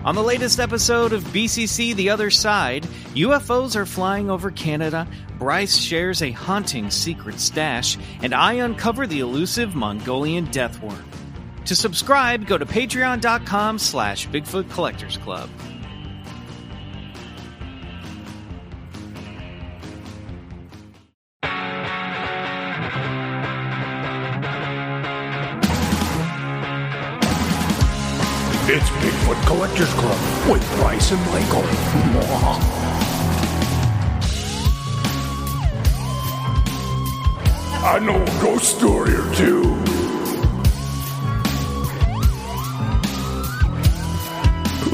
On the latest episode of BCC The Other Side, UFOs are flying over Canada, Bryce shares a haunting secret stash, and I uncover the elusive Mongolian deathworm. To subscribe, go to patreon.com/BigfootCollectorsClub. It's Bigfoot Collectors Club with Bryce and Michael. I know a ghost story or two.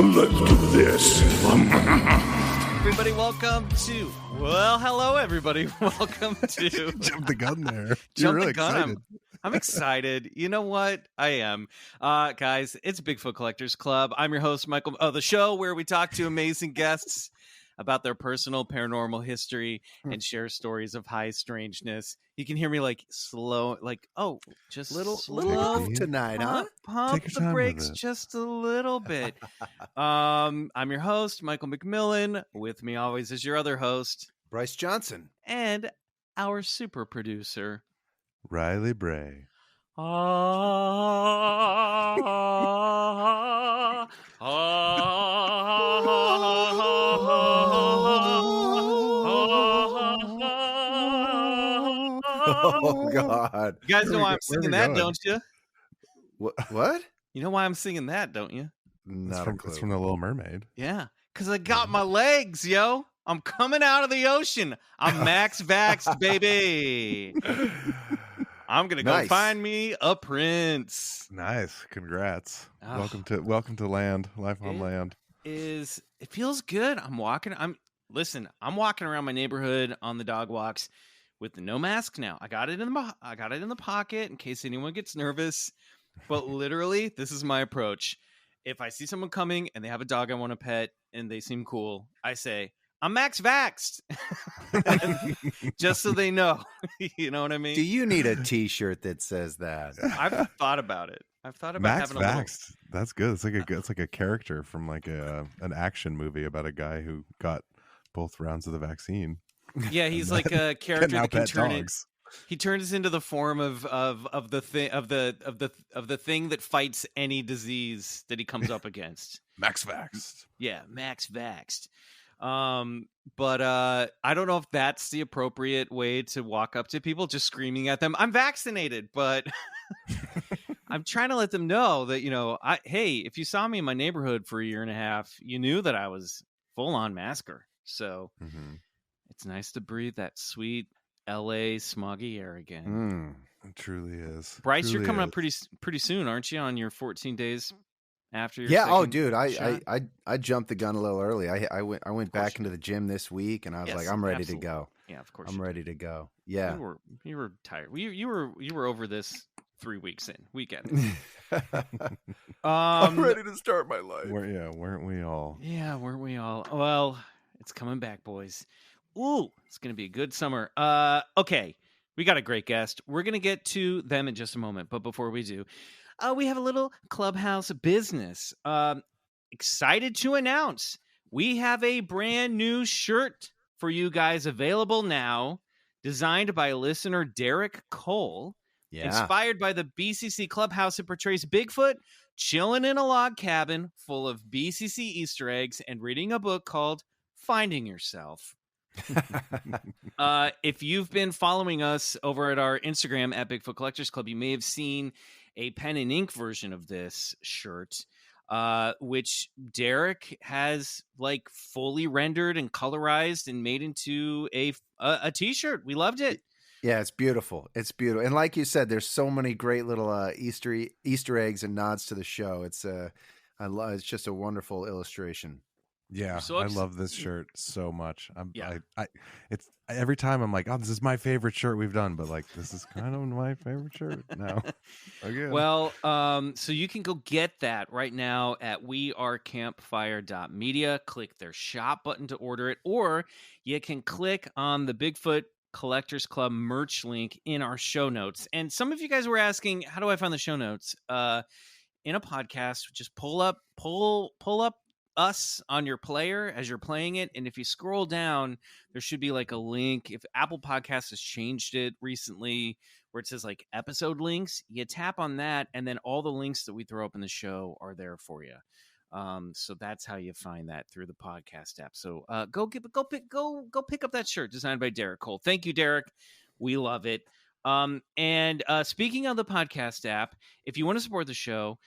Let's do this. Everybody, welcome to... Well, hello, everybody. Welcome to... Jump the gun there. Jump really the gun. excited. I'm excited. You know what? I am. Guys, it's Bigfoot Collectors Club. I'm your host, Michael. The show where we talk to amazing guests about their personal paranormal history and share stories of high strangeness. You can hear me like slow, like, just little slow off tonight, huh? Pump Take your the time with brakes it. just a little bit. I'm your host, Michael McMillan. With me always is your other host Bryce Johnson. and our super producer, Riley Bray. Oh God! You guys know why I'm Where we singing that, going? don't you? What? You know why I'm singing that, don't you? Not a clue. It's from The Little Mermaid. Yeah, because I got my legs, yo. I'm coming out of the ocean. I'm max vaxxed, baby. I'm gonna go Nice. find me a prince. Nice. Congrats. Oh. Welcome to land. Life on It- land. It feels good. I'm walking around my neighborhood on the dog walks with no mask now. I got it in the pocket in case anyone gets nervous. But literally, this is my approach. If I see someone coming and they have a dog I want to pet and they seem cool, I say, I'm max vaxxed. Just so they know. You know what I mean? Do you need a T-shirt that says that? I've thought about it. I've thought about Max having a little... Vaxxed. That's good. It's like a character from like an action movie about a guy who got both rounds of the vaccine. Yeah, he's like a character Can now that can pet turn it. dogs. He turns into the form of the thing that fights any disease that he comes up against. Max Vaxxed. Yeah, max vaxxed. But I don't know if that's the appropriate way to walk up to people, just screaming at them, I'm vaccinated, but I'm trying to let them know that, hey, if you saw me in my neighborhood for a year and a half, you knew that I was full on masker. So it's nice to breathe that sweet LA smoggy air again. It truly is. Bryce, Truly you're coming is. up pretty soon, aren't you? On your 14 days after your Yeah. Oh, second dude, shot? I jumped the gun a little early. I went back into the gym this week, and I was Yes, like, I'm ready absolutely. to go. Yeah, of course. I'm you ready to go. did. Yeah. You were tired. You were over this 3 weeks in. We get it. I'm ready to start my life. Weren't we all? Yeah, weren't we all? Well, it's coming back, boys. Ooh, it's gonna be a good summer. Okay, we got a great guest. We're gonna get to them in just a moment, but before we do, we have a little clubhouse business. Excited to announce we have a brand new shirt for you guys available now, designed by listener Derek Cole. Yeah. Inspired by the BCC clubhouse, it portrays Bigfoot chilling in a log cabin full of BCC Easter eggs and reading a book called Finding Yourself. If you've been following us over at our Instagram at Bigfoot Collectors Club, you may have seen a pen and ink version of this shirt, which Derek has like fully rendered and colorized and made into a t-shirt. We loved it. Yeah, it's beautiful. It's beautiful, and like you said, there's so many great little Easter eggs and nods to the show. It's it's just a wonderful illustration. Yeah, So I love this shirt so much. Yeah. It's every time I'm like, oh, this is my favorite shirt we've done, but like, this is kind of my favorite shirt now. Again. Well, so you can go get that right now at wearecampfire.media. Click their shop button to order it, or you can click on the Bigfoot Collectors Club merch link in our show notes. And some of you guys were asking, how do I find the show notes? In a podcast, just pull up us on your player as you're playing it. And if you scroll down, there should be like a link. If Apple Podcasts has changed it recently, where it says like episode links, you tap on that, and then all the links that we throw up in the show are there for you. So that's how you find that, through the podcast app. So go pick up that shirt designed by Derek Cole. Thank you, Derek. We love it. And speaking of the podcast app, if you want to support the show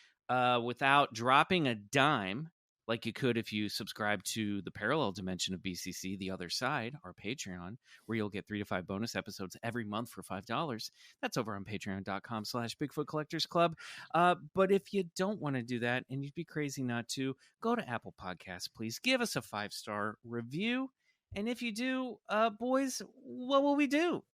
without dropping a dime, like you could if you subscribe to the parallel dimension of BCC, The Other Side, our Patreon, where you'll get 3 to 5 bonus episodes every month for $5. That's over on patreon.com/BigfootCollectorsClub. But if you don't want to do that, and you'd be crazy not to, go to Apple Podcasts, please. Give us a 5-star review. And if you do, boys, what will we do?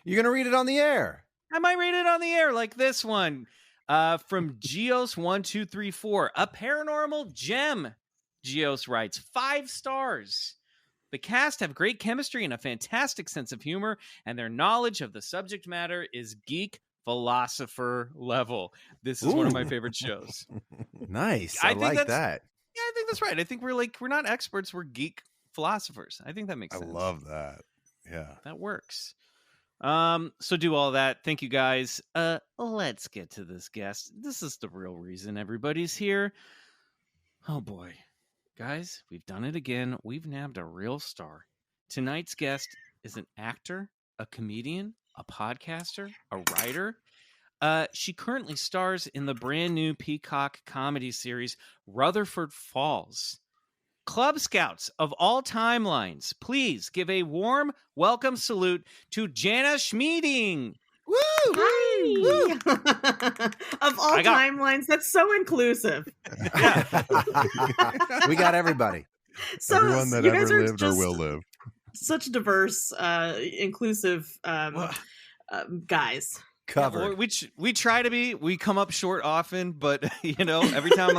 You're going to read it on the air. I might read it on the air, like this one. From Geos1234, a paranormal gem. Geos writes, 5 stars. The cast have great chemistry and a fantastic sense of humor, and their knowledge of the subject matter is geek philosopher level. This is one of my favorite shows. Nice. I like that. Yeah, I think that's right. I think we're not experts, we're geek philosophers. I think that makes sense. I love that. Yeah. That works. So do all that. Thank you, guys. Let's get to this guest. This is the real reason everybody's here. Oh boy. Guys, we've done it again. We've nabbed a real star. Tonight's guest is an actor, a comedian, a podcaster, a writer. She currently stars in the brand new Peacock comedy series, Rutherford Falls. Club Scouts of all timelines, please give a warm welcome salute to Jana Schmieding. Woo! Hi! Woo! Of all timelines, that's so inclusive. Yeah. We got everybody. So everyone that ever lived or will live. Such diverse, inclusive guys. Covered. Yeah, we try to be. We come up short often, but every time I'm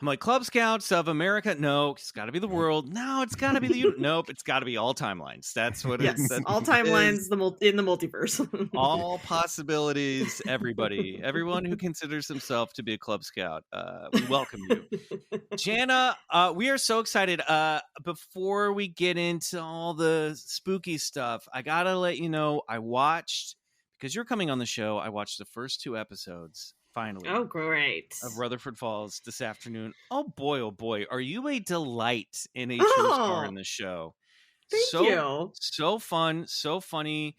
like Club Scouts of America. No, it's got to be the world. No, it's got to be the nope. It's got to be all timelines. That's what it is. All timelines in the multiverse. All possibilities. Everyone who considers himself to be a Club Scout, we welcome you, Jana. We are so excited. Before we get into all the spooky stuff, I gotta let you know because you're coming on the show. I watched the first 2 episodes. Finally. Oh, great. Of Rutherford Falls this afternoon. Oh boy, are you a delight in a true star in the show. Thank you. So fun, so funny.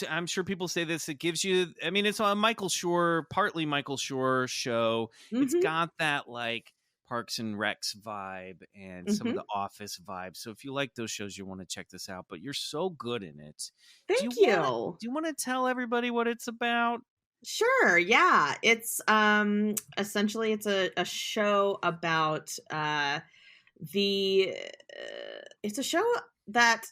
I'm sure people say this, it gives you, it's a partly Michael Schur show. Mm-hmm. It's got that like Parks and Recs vibe and some of the Office vibe. So if you like those shows, you want to check this out, but you're so good in it. Thank you. Do you want to tell everybody what it's about? Sure. Yeah. It's essentially it's a show about it's a show that,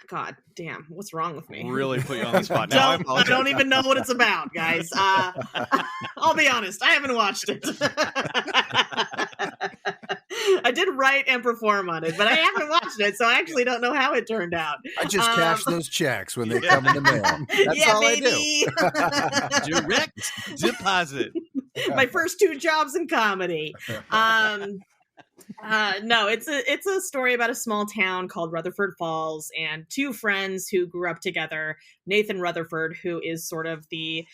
God damn, what's wrong with me? Really put you on the spot now. I don't even know what it's about, guys. I'll be honest, I haven't watched it. I did write and perform on it, but I haven't watched it, so I actually don't know how it turned out. I just cash those checks when they come in the mail. That's all baby. I do. Direct deposit. My first 2 jobs in comedy. No, it's a story about a small town called Rutherford Falls and 2 friends who grew up together. Nathan Rutherford, who is sort of the,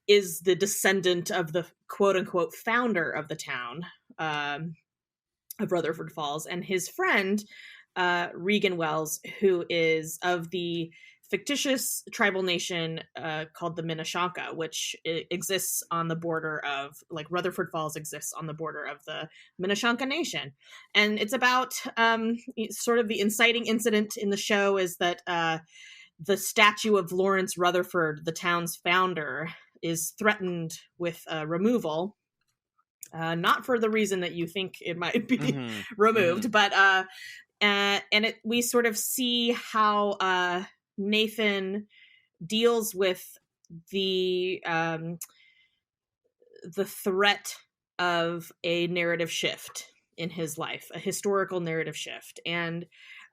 is the descendant of the quote unquote founder of the town of Rutherford Falls, and his friend Regan Wells, who is of the fictitious tribal nation called the Minneshanka, which exists on the border of, like, Rutherford Falls exists on the border of the Minneshanka Nation. And it's about sort of the inciting incident in the show is that the statue of Lawrence Rutherford, the town's founder, is threatened with removal. Not for the reason that you think it might be removed, but we sort of see how Nathan deals with the threat of a narrative shift in his life, a historical narrative shift. And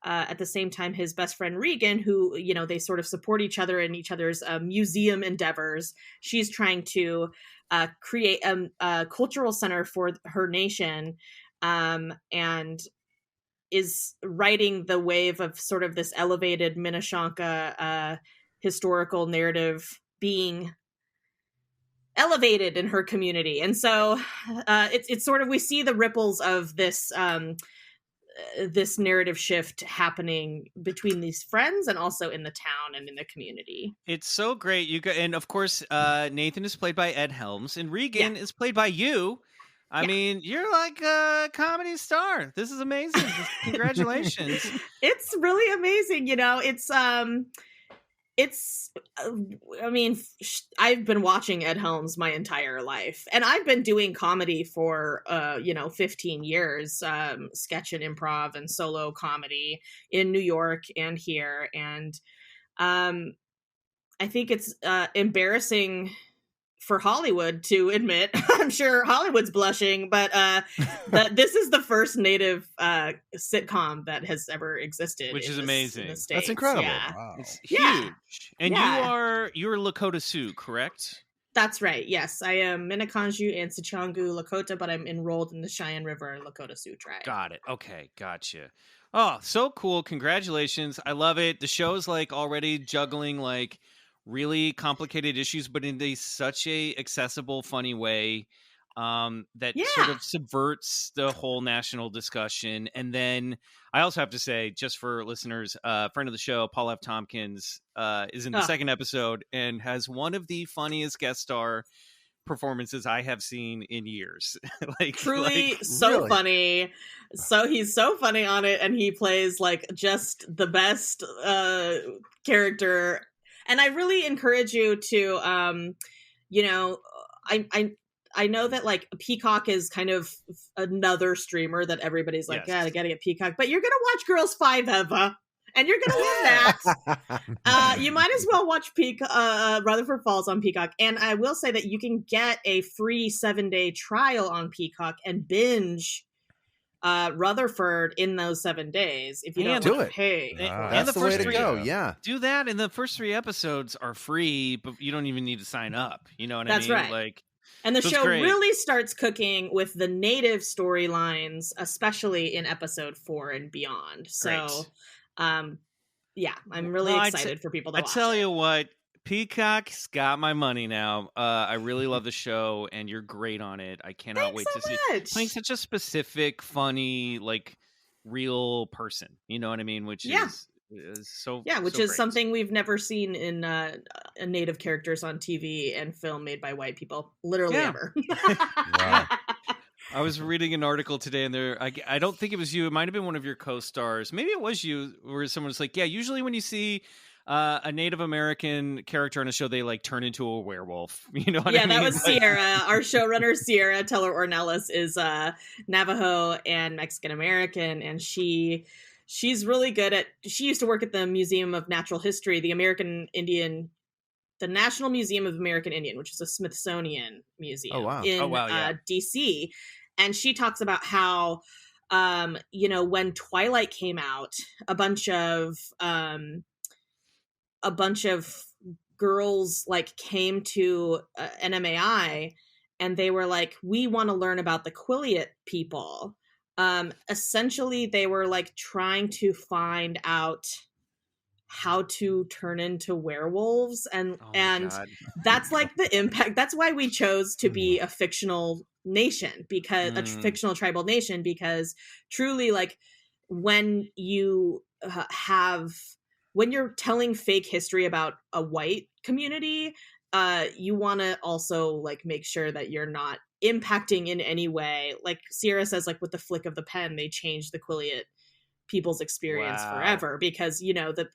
at the same time, his best friend Regan, who, they sort of support each other in each other's museum endeavors. She's trying to create a cultural center for her nation and is riding the wave of sort of this elevated Minneshanka historical narrative being elevated in her community. And so it's sort of, we see the ripples of this this narrative shift happening between these friends and also in the town and in the community. It's so great. And of course, Nathan is played by Ed Helms, and Regan is played by you. I mean, you're like a comedy star. This is amazing. Congratulations. It's really amazing. You know, I mean, I've been watching Ed Helms my entire life, and I've been doing comedy for 15 years, sketch and improv and solo comedy in New York and here. And I think it's embarrassing for Hollywood to admit. I'm sure Hollywood's blushing, but this is the first native sitcom that has ever existed, which is amazing. That's incredible. Yeah. Wow. It's huge. And you're Lakota Sioux, correct? That's right. Yes, I am Minneconjou and Sicangu Lakota, but I'm enrolled in the Cheyenne River Lakota Sioux tribe. Got it. Okay, gotcha. Oh, so cool. Congratulations. I love it. The show's like already juggling like really complicated issues, but in such a accessible, funny way that sort of subverts the whole national discussion. And then I also have to say, just for listeners, friend of the show, Paul F. Tompkins, is in the second episode and has one of the funniest guest star performances I have seen in years. Truly so really funny. So he's so funny on it, and he plays like just the best character. And I really encourage you to, I know that like Peacock is kind of another streamer that everybody's like, yeah, I gotta get Peacock, but you're gonna watch Girls 5 Eva, and you're gonna love that. You might as well watch Rutherford Falls on Peacock. And I will say that you can get a free 7-day trial on Peacock and binge Rutherford in those 7 days if you don't do it. Pay. That's the way to go. Yeah, do that. And the first 3 episodes are free, but you don't even need to sign up. You know what I mean? That's right. Like, and the show really starts cooking with the native storylines, especially in episode 4 and beyond. So, I'm really excited for people to watch. I tell you what, Peacock's got my money now. I really love the show, and you're great on it. I cannot wait to see playing such a specific, funny, like real person. You know what I mean? Which is so which is something we've never seen in native characters on TV and film made by white people, literally ever. Wow. I was reading an article today, and I don't think it was you. It might have been one of your co-stars. Maybe it was you, where someone was like, yeah, usually when you see a Native American character on a show, they like turn into a werewolf. You know what I mean? Yeah, that was Sierra. Our showrunner, Sierra Teller Ornelas, is Navajo and Mexican American, and she's really good at. She used to work at the Museum of Natural History, the National Museum of American Indian, which is a Smithsonian museum in DC. And she talks about how, when Twilight came out, a bunch of girls like came to NMAI, and they were like, we want to learn about the Quileute people. Essentially, they were like trying to find out how to turn into werewolves, and that's like the impact. That's why we chose to be a fictional nation, because a fictional tribal nation, because truly, like, when you when you're telling fake history about a white community, you want to also like make sure that you're not impacting in any way. Like Sierra says, like with the flick of the pen, they changed the Quileute people's experience forever, because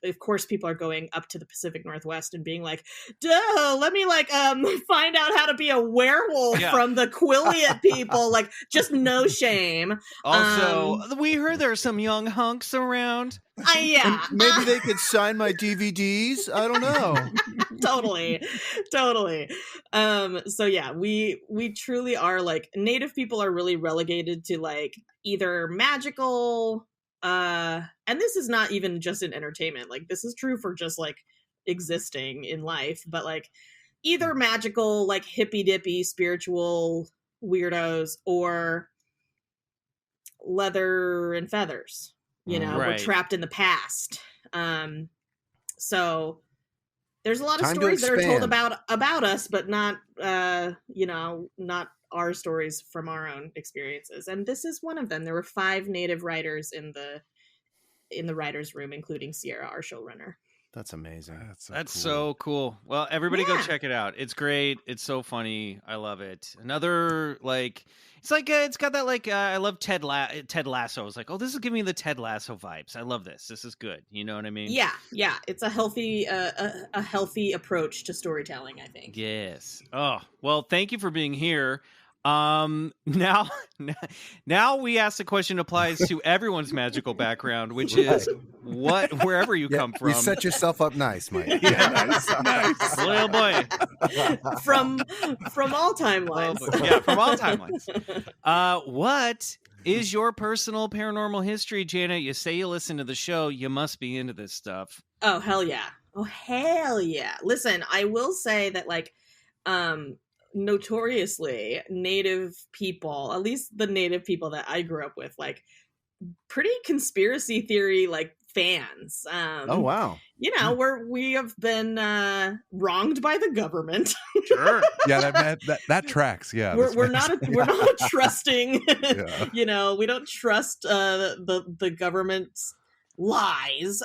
of course people are going up to the Pacific Northwest and being like, duh, let me like find out how to be a werewolf from the Quileute people. Like, just no shame. Also, we heard there are some young hunks around. Maybe they could sign my DVDs. I don't know. Totally. So yeah, we truly are like, Native people are really relegated to like either magical, and this is not even just in entertainment, like this is true for just like existing in life, but like either magical, like hippy dippy spiritual weirdos, or leather and feathers. You know, we're Right. trapped in the past. So there's a lot of Time to stories that are told expand. about us, but not not our stories from our own experiences. And this is one of them. There were 5 native writers in the writers' room, including Sierra, our showrunner. That's amazing. That's so cool. Well, everybody go Yeah. check it out. It's great. It's so funny. I love it. Another it's got that I love Ted Lasso. I was like, oh, this is giving me the Ted Lasso vibes. I love this. This is good. You know what I mean? Yeah. It's a healthy a healthy approach to storytelling, I think. Yes. Oh, well, thank you for being here. Now we ask the question applies to everyone's magical background, which is wherever you come from. You set yourself up nice, Mike. Nice. Little boy. From all timelines. Yeah, from all timelines. What is your personal paranormal history, Jana? You say you listen to the show. You must be into this stuff. Oh, hell yeah. Listen, I will say that notoriously native people, at least the native people that I grew up with, pretty conspiracy theory fans. Oh wow. You know, we have been wronged by the government. Sure. Yeah, that tracks. Yeah, we're not a trusting. Yeah. You know, we don't trust the government's lies.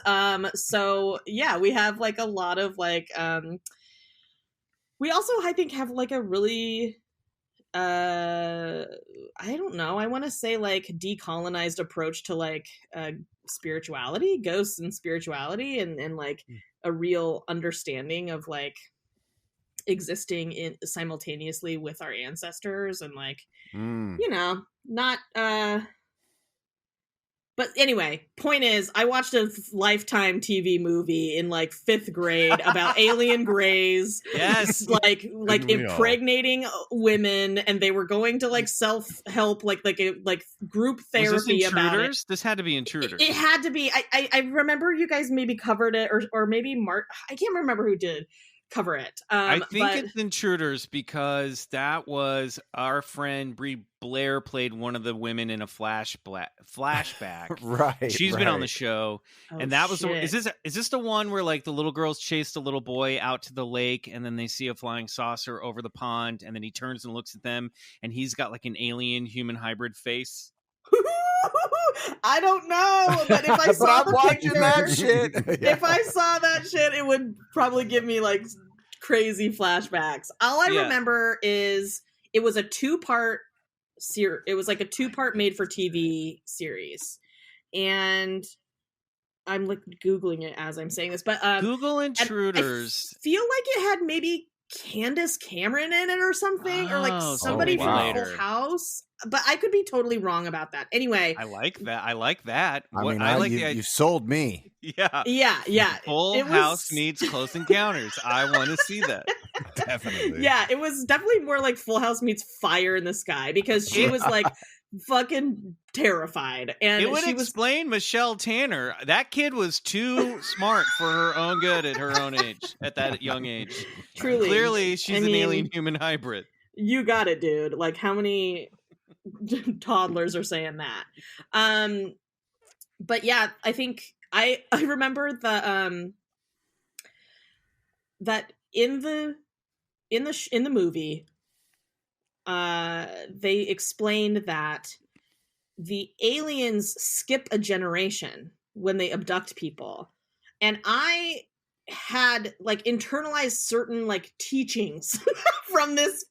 So yeah, we have a lot of we also, I think, have a really, I don't know, I want to say decolonized approach to spirituality, ghosts and spirituality, and a real understanding of existing simultaneously with our ancestors and you know, not but anyway, point is, I watched a Lifetime TV movie in 5th grade about alien greys. Yes. Impregnating women, and they were going to self-help, group therapy Was this about it. Intruders? This had to be Intruders. It had to be. I remember you guys maybe covered it, or maybe Mark. I can't remember who did cover it. I think it's Intruders because that was our friend Brie Blair played one of the women in a flashback. Right. She's been on the show, Oh, and that was shit. is this the one where the little girls chase the little boy out to the lake, and then they see a flying saucer over the pond, and then he turns and looks at them, and he's got an alien human hybrid face. I don't know, but if I But saw I'm the watching picture, that shit. if I saw that shit, it would probably give me crazy flashbacks. All I remember is it was a 2-part series. It was a 2-part made for TV series, and I'm Googling it as I'm saying this, but Google Intruders. I feel like it had maybe Candace Cameron in it or something, or somebody from later. Full House. But I could be totally wrong about that. Anyway, I like that. I mean, you sold me. Yeah. Yeah. Full House meets Close Encounters. I want to see that. Definitely. Yeah, it was definitely more Full House meets Fire in the Sky, because she was fucking terrified, and it would explain Michelle Tanner. That kid was too smart for her own good at her own age, at that young age. Truly, clearly, she's an alien human hybrid. You got it, dude. How many toddlers are saying that? But yeah, I think I remember the that in the movie, they explained that the aliens skip a generation when they abduct people, and I had internalized certain teachings from this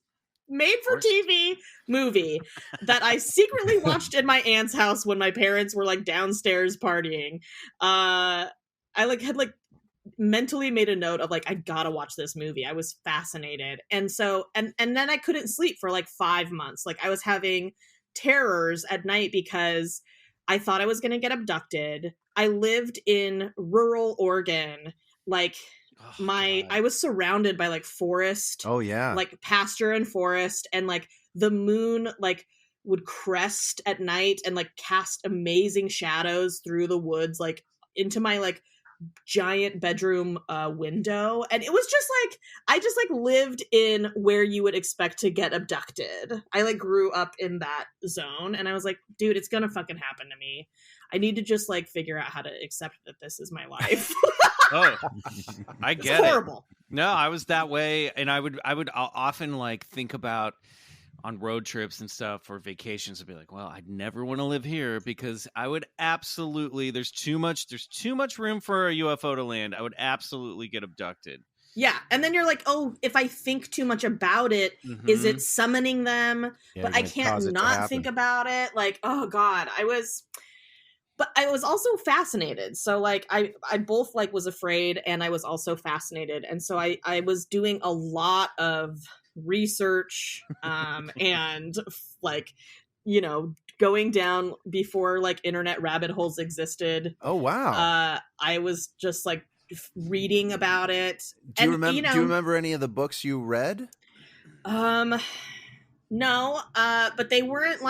made for TV movie that I secretly watched in my aunt's house when my parents were downstairs partying. I had mentally made a note of I gotta watch this movie. I was fascinated. And so and then I couldn't sleep for 5 months. I was having terrors at night because I thought I was gonna get abducted. I lived in rural Oregon. I was surrounded by forest. Oh yeah. Pasture and forest, and the moon would crest at night and cast amazing shadows through the woods into my giant bedroom window, and it was just like I just like lived in where you would expect to get abducted. I like grew up in that zone, and I was like, dude, it's gonna fucking happen to me. I need to just like figure out how to accept that this is my life. Oh, I It's get it. horrible. No, I was that way, and I would often like think about on road trips and stuff or vacations. I'd be like, well, I'd never want to live here because I would absolutely. There's too much room for a UFO to land. I would absolutely get abducted. Yeah, and then you're like, oh, if I think too much about it, is it summoning them? Yeah, But you're I gonna can't cause it to not happen. think about it. Like, oh god, but I was also fascinated. So like I both like was afraid and I was also fascinated. And so I was doing a lot of research and like, you know, going down before like internet rabbit holes existed. Oh wow! I was just like reading about it. Do you And, remember? you know, Do you remember any of the books you read? No, but they weren't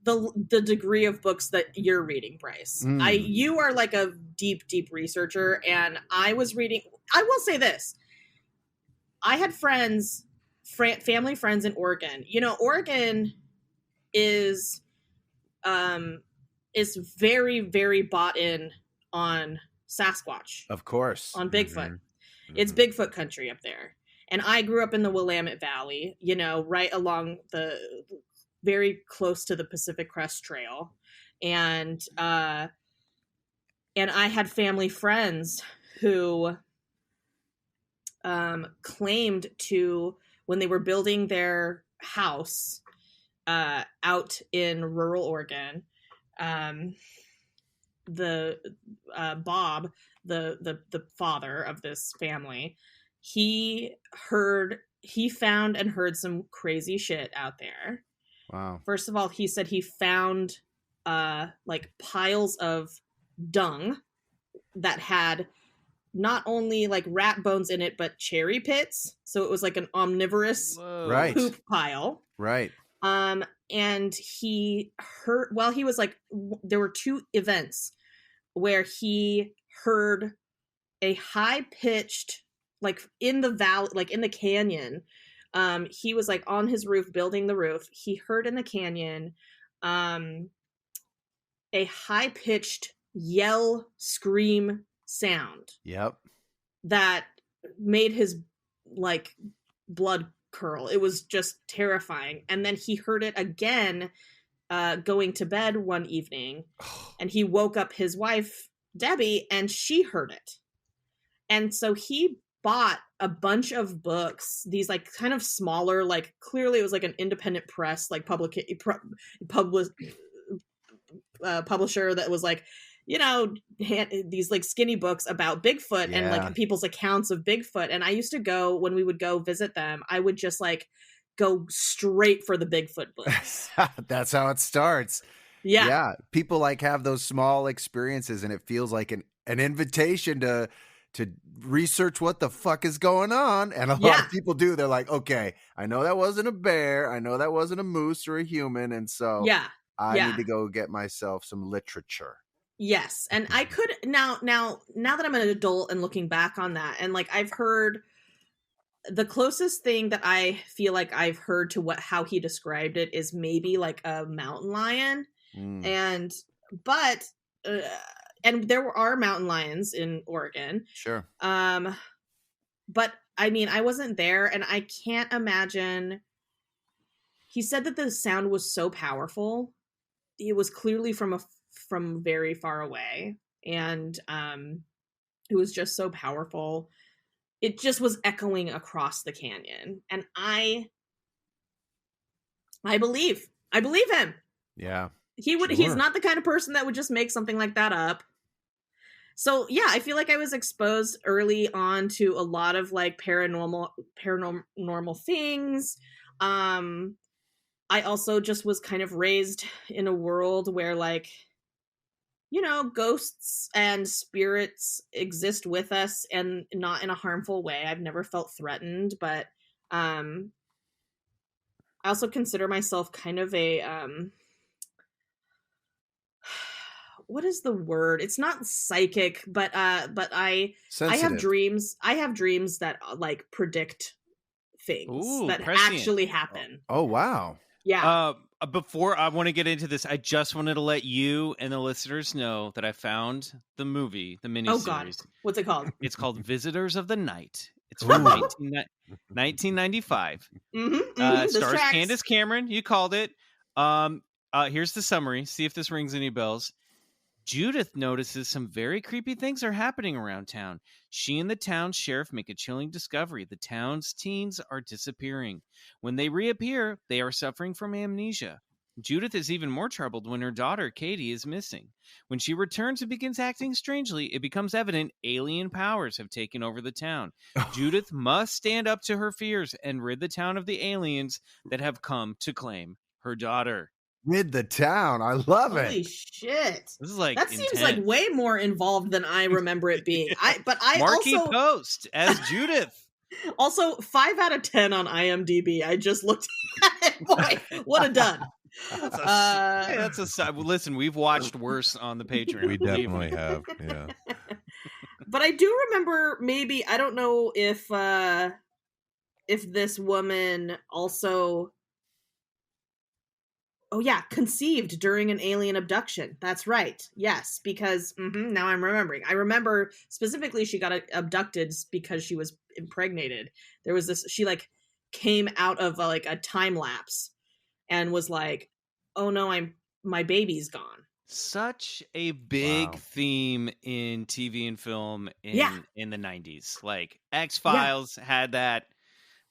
the degree of books that you're reading, Bryce. You are like a deep researcher, and I was reading. I will say this: I had family friends in Oregon. You know, Oregon is very very bought in on Sasquatch, Of course. on Bigfoot. It's Bigfoot country up there. And I grew up in the Willamette Valley, you know, right along very close to the Pacific Crest Trail. And I had family friends who claimed to, when they were building their house out in rural Oregon, Bob, the father of this family, he found and heard some crazy shit out there. Wow. First of all, he said he found like piles of dung that had not only like rat bones in it, but cherry pits. So it was like an omnivorous Right. poop pile. Right. And he heard, well, he was like, there were two events where he heard a high pitched, like in the valley, like in the canyon. He was like on his roof, building the roof. He heard in the canyon, a high pitched yell, scream sound. Yep. That made his like blood curl. It was just terrifying. And then he heard it again going to bed one evening, and he woke up his wife Debbie, and she heard it. And so he bought a bunch of books, these like kind of smaller, like clearly it was like an independent press, like publisher that was like, you know, these like skinny books about Bigfoot and like people's accounts of Bigfoot. And I used to go, when we would go visit them, I would just like go straight for the Bigfoot books. That's how it starts. Yeah. People like have those small experiences, and it feels like an invitation to research what the fuck is going on. And a lot of people do. They're like, okay, I know that wasn't a bear. I know that wasn't a moose or a human. And so I need to go get myself some literature. Yes. And I could now that I'm an adult and looking back on that, and like I've heard the closest thing that I feel like I've heard to how he described it is maybe like a mountain lion. And there are mountain lions in Oregon. Sure. But I mean, I wasn't there, and I can't imagine. He said that the sound was so powerful. It was clearly from very far away, and it was just so powerful. It just was echoing across the canyon, and I believe him. Yeah. He's not the kind of person that would just make something like that up. So yeah, I feel like I was exposed early on to a lot of like paranormal things. I also just was kind of raised in a world where, like, you know, ghosts and spirits exist with us, and not in a harmful way. I've never felt threatened, but I also consider myself kind of a what is the word? It's not psychic, but I have dreams. I have dreams that like predict things that prescient. actually happen. Oh wow. Yeah. Before I want to get into this, I just wanted to let you and the listeners know that I found the movie, the miniseries. Oh God, what's it called? It's called Visitors of the Night. It's from 1995. Stars Candace Cameron. You called it. Here's the summary. See if this rings any bells. Judith notices some very creepy things are happening around town. She and the town sheriff make a chilling discovery. The town's teens are disappearing. When they reappear, they are suffering from amnesia. Judith is even more troubled when her daughter, Katie, is missing. When she returns and begins acting strangely, it becomes evident alien powers have taken over the town. Judith must stand up to her fears and rid the town of the aliens that have come to claim her daughter. Rid the town. I love it. Holy shit. This is like that intense. seems like way more involved than I remember it being. Marquee also Post as Judith. Also 5 out of 10 on IMDb. I just looked at it. Boy, what a done. Listen, we've watched worse on the Patreon. We definitely have. Yeah. But I do remember maybe, I don't know if this woman also conceived during an alien abduction. That's right. Yes, because now I'm remembering. I remember specifically she got abducted because she was impregnated. There was this, she like came out of a time lapse and was like, "Oh no, my baby's gone." Such a big theme in TV and film in the 90s. Like X-Files had that.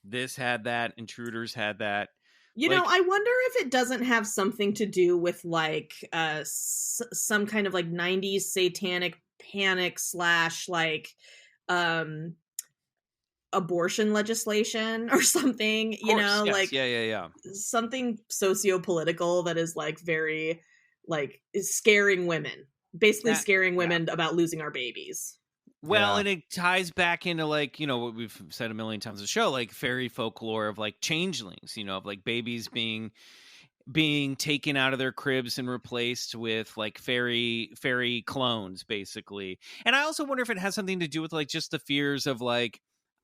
This had that. Intruders had that. I wonder if it doesn't have something to do with like some kind of like 90s satanic panic / abortion legislation or something, something socio-political that is like very like is scaring women, basically scaring women about losing our babies. Well, and it ties back into like, what we've said a million times on the show, like fairy folklore of like changelings, of like babies being taken out of their cribs and replaced with like fairy clones, basically. And I also wonder if it has something to do with like just the fears of like,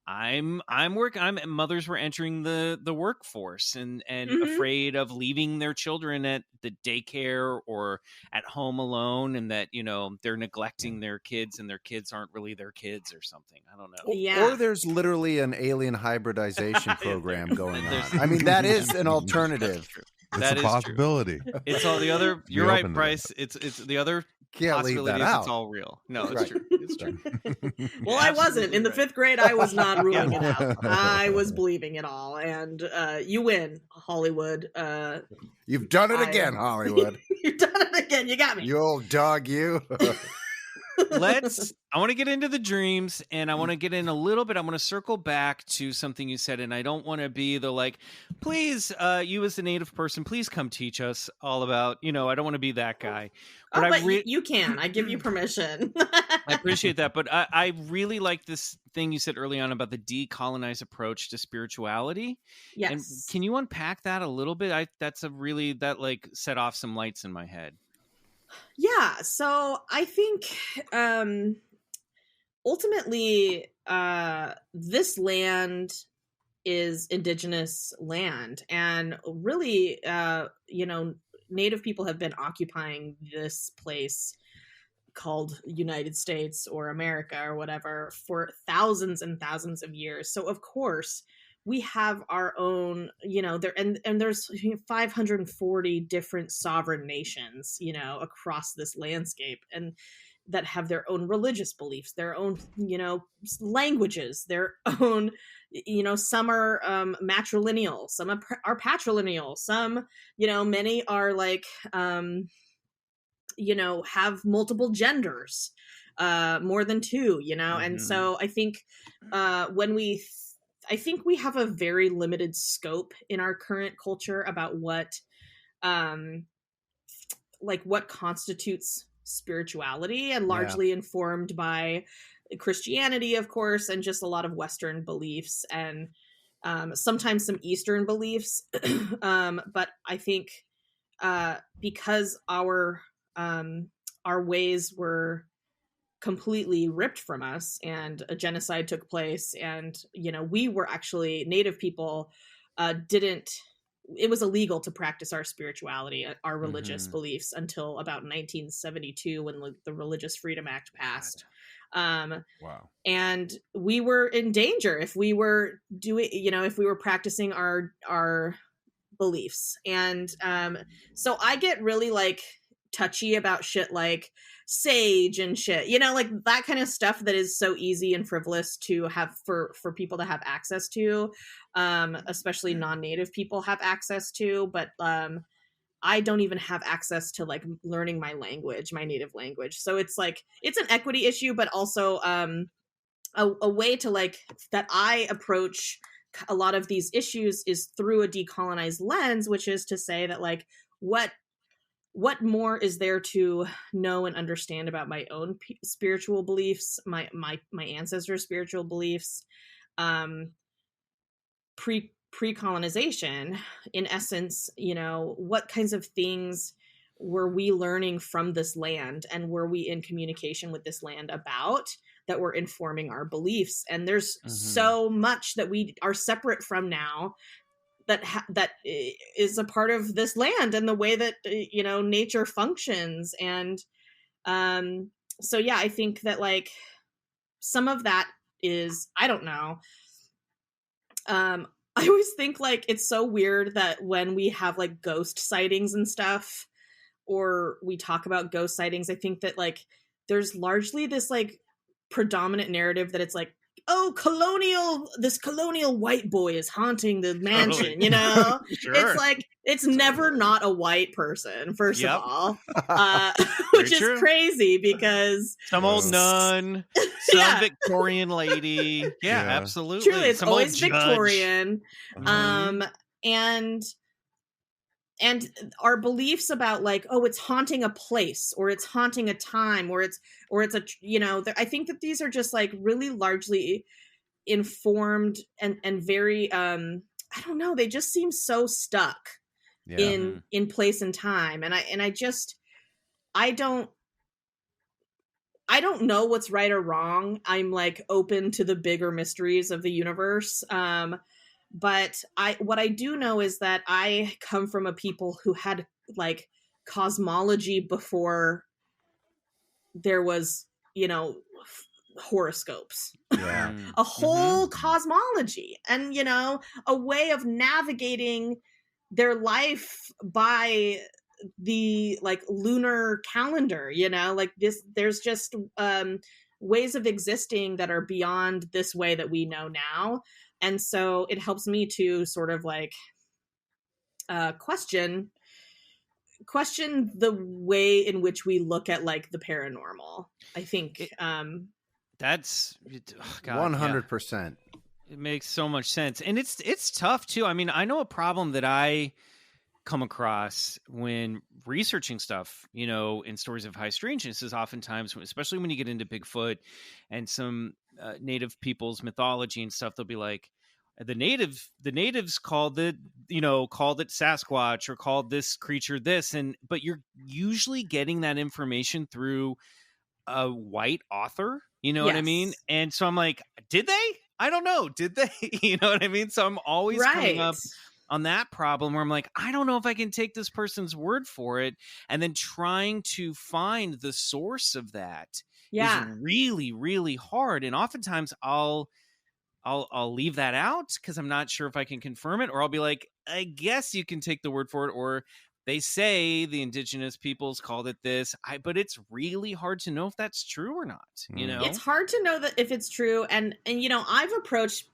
mothers were entering the workforce and afraid of leaving their children at the daycare or at home alone, and that they're neglecting their kids and their kids aren't really their kids or something. I don't know. Yeah. Or there's literally an alien hybridization program going on. I mean, that is an alternative. It's a possibility. True. It's all the other. You're right, Bryce. It's the other. Can't leave that out. It's all real. No, it's true. It's true. Well, I wasn't. In the 5th grade, I was not ruling it out. I was believing it all. And you win, Hollywood. You've done it again, Hollywood. You've done it again. You got me. You old dog, you. I want to get into the dreams, and I want to get in a little bit. I want to circle back to something you said, and I don't want to be the like, please, you as a native person, please come teach us all about, I don't want to be that guy. But you can. I give you permission. I appreciate that. But I really like this thing you said early on about the decolonized approach to spirituality. Yes. And can you unpack that a little bit? That like set off some lights in my head. Yeah, so I think ultimately this land is indigenous land, and really Native people have been occupying this place called United States or America or whatever for thousands and thousands of years. So of course we have our own, there's 540 different sovereign nations, across this landscape, and that have their own religious beliefs, their own, languages, their own, some are matrilineal, some are patrilineal, some, many are like, have multiple genders, more than 2, and so I think I think we have a very limited scope in our current culture about what constitutes spirituality, and largely informed by Christianity, of course, and just a lot of Western beliefs, and sometimes some Eastern beliefs. But I think because our our ways were completely ripped from us, and a genocide took place, and we were actually Native people it was illegal to practice our spirituality, our religious beliefs, until about 1972 when the Religious Freedom Act passed. Wow. And we were in danger if we were if we were practicing our beliefs. And so I get really like touchy about shit like sage and shit, like that kind of stuff that is so easy and frivolous to have for people to have access to, especially non-native people have access to, but I don't even have access to like learning my language, my native language. So it's like, it's an equity issue, but also a way to like, that I approach a lot of these issues is through a decolonized lens, which is to say that like, what more is there to know and understand about my own spiritual beliefs, my ancestors' spiritual beliefs, pre-colonization, in essence, what kinds of things were we learning from this land, and were we in communication with this land about, that were informing our beliefs? And there's so much that we are separate from now that is a part of this land and the way that nature functions. And so yeah, I think that like some of that is, I don't know, I always think like it's so weird that when we have like ghost sightings and stuff, or we talk about ghost sightings, I think that like there's largely this like predominant narrative that it's like, oh, this colonial white boy is haunting the mansion, Sure. It's like, it's never not a white person, first of all, which is true. Crazy because some old nun, some Victorian lady. Yeah, absolutely. Truly, it's always Victorian. And our beliefs about like, oh, it's haunting a place, or it's haunting a time, or it's a, I think that these are just like really largely informed and very, I don't know, they just seem so stuck in place and time. And I don't know what's right or wrong. I'm like open to the bigger mysteries of the universe. But what I do know is that I come from a people who had like cosmology before there was, horoscopes. Yeah. A whole cosmology, and a way of navigating their life by the like lunar calendar, like this, there's just ways of existing that are beyond this way that we know now. And so it helps me to sort of like question the way in which we look at like the paranormal. I think that's 100%. It makes so much sense, and it's tough too. I mean, I know a problem that I come across when researching stuff, in stories of high strangeness is oftentimes, especially when you get into Bigfoot and some native people's mythology and stuff, they'll be like, the natives called it Sasquatch, or called this creature this, but you're usually getting that information through a white author, what I mean? And so I'm like, did they? I don't know. Did they? You know what I mean? So I'm always coming up on that problem where I'm like, I don't know if I can take this person's word for it, and then trying to find the source of that is really, really hard. And oftentimes I'll leave that out because I'm not sure if I can confirm it, or I'll be like, I guess you can take the word for it, or they say the indigenous peoples called it this. But it's really hard to know if that's true or not. It's hard to know that if it's true, and I've approached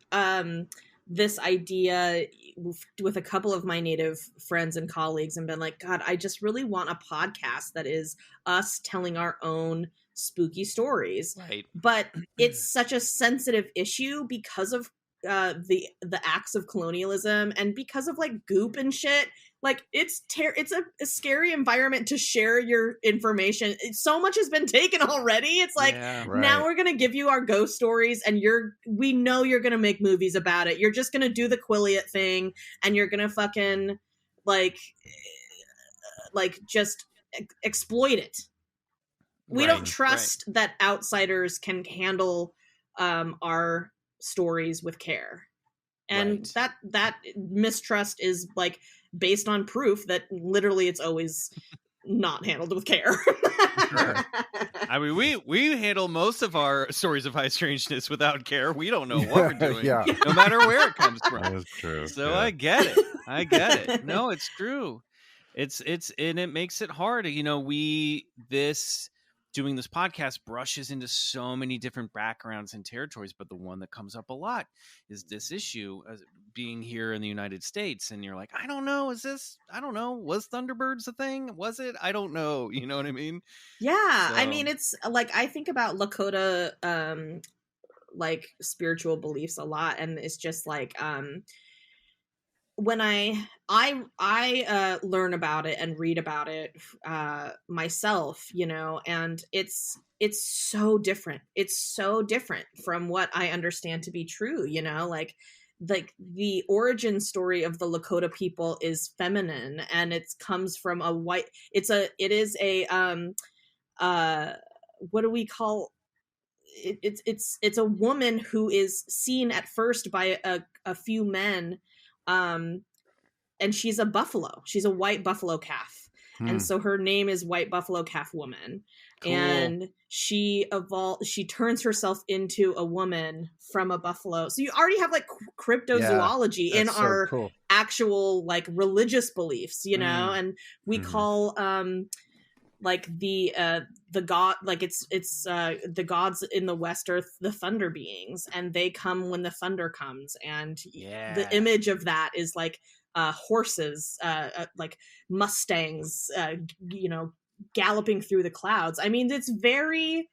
this idea with a couple of my native friends and colleagues and been like, God, I just really want a podcast that is us telling our own spooky stories. Right. But it's such a sensitive issue because of the acts of colonialism, and because of like goop and shit. Like it's a scary environment to share your information. So much has been taken already. It's like, now we're gonna give you our ghost stories, and we know you're gonna make movies about it. You're just gonna do the Quilliot thing, and you're gonna fucking like just exploit it. we don't trust that outsiders can handle our stories with care. And that mistrust is like based on proof that literally it's always not handled with care. Sure. I mean, we handle most of our stories of high strangeness without care. We don't know what we're doing, no matter where it comes from. That is true. So I get it. No, it's true. It's and it makes it hard. You know, doing this podcast brushes into so many different backgrounds and territories, but the one that comes up a lot is this issue being here in the United States. And you're like, I don't know, was Thunderbirds a thing? Was it? I don't know. You know what I mean? Yeah. So. I mean, it's like, I think about Lakota, like spiritual beliefs a lot. And it's just like, when I learn about it and read about it myself, you know, and it's so different. It's so different from what I understand to be true, you know, like the origin story of the Lakota people is feminine, and it comes from a white. It is a what do we call? It's a woman who is seen at first by a few men. And she's a buffalo. She's a white buffalo calf. And so her name is White Buffalo Calf Woman. Cool. And she turns herself into a woman from a buffalo. So you already have like cryptozoology in our actual like religious beliefs, you know, and we call like the god, like it's the gods in the West are the thunder beings, and they come when the thunder comes, and the image of that is like horses, like mustangs, you know, galloping through the clouds. I mean, it's very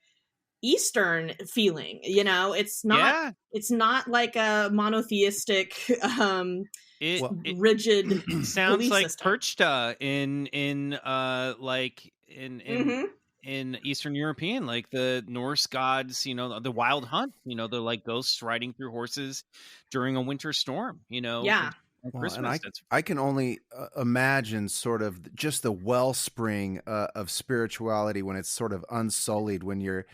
Eastern feeling, you know. It's not like a monotheistic rigid sounds like system. Perchta in Eastern European, like the Norse gods, you know, the wild hunt, you know, they're like ghosts riding through horses during a winter storm, you know. And I can only imagine sort of just the wellspring of spirituality when it's sort of unsullied, when you're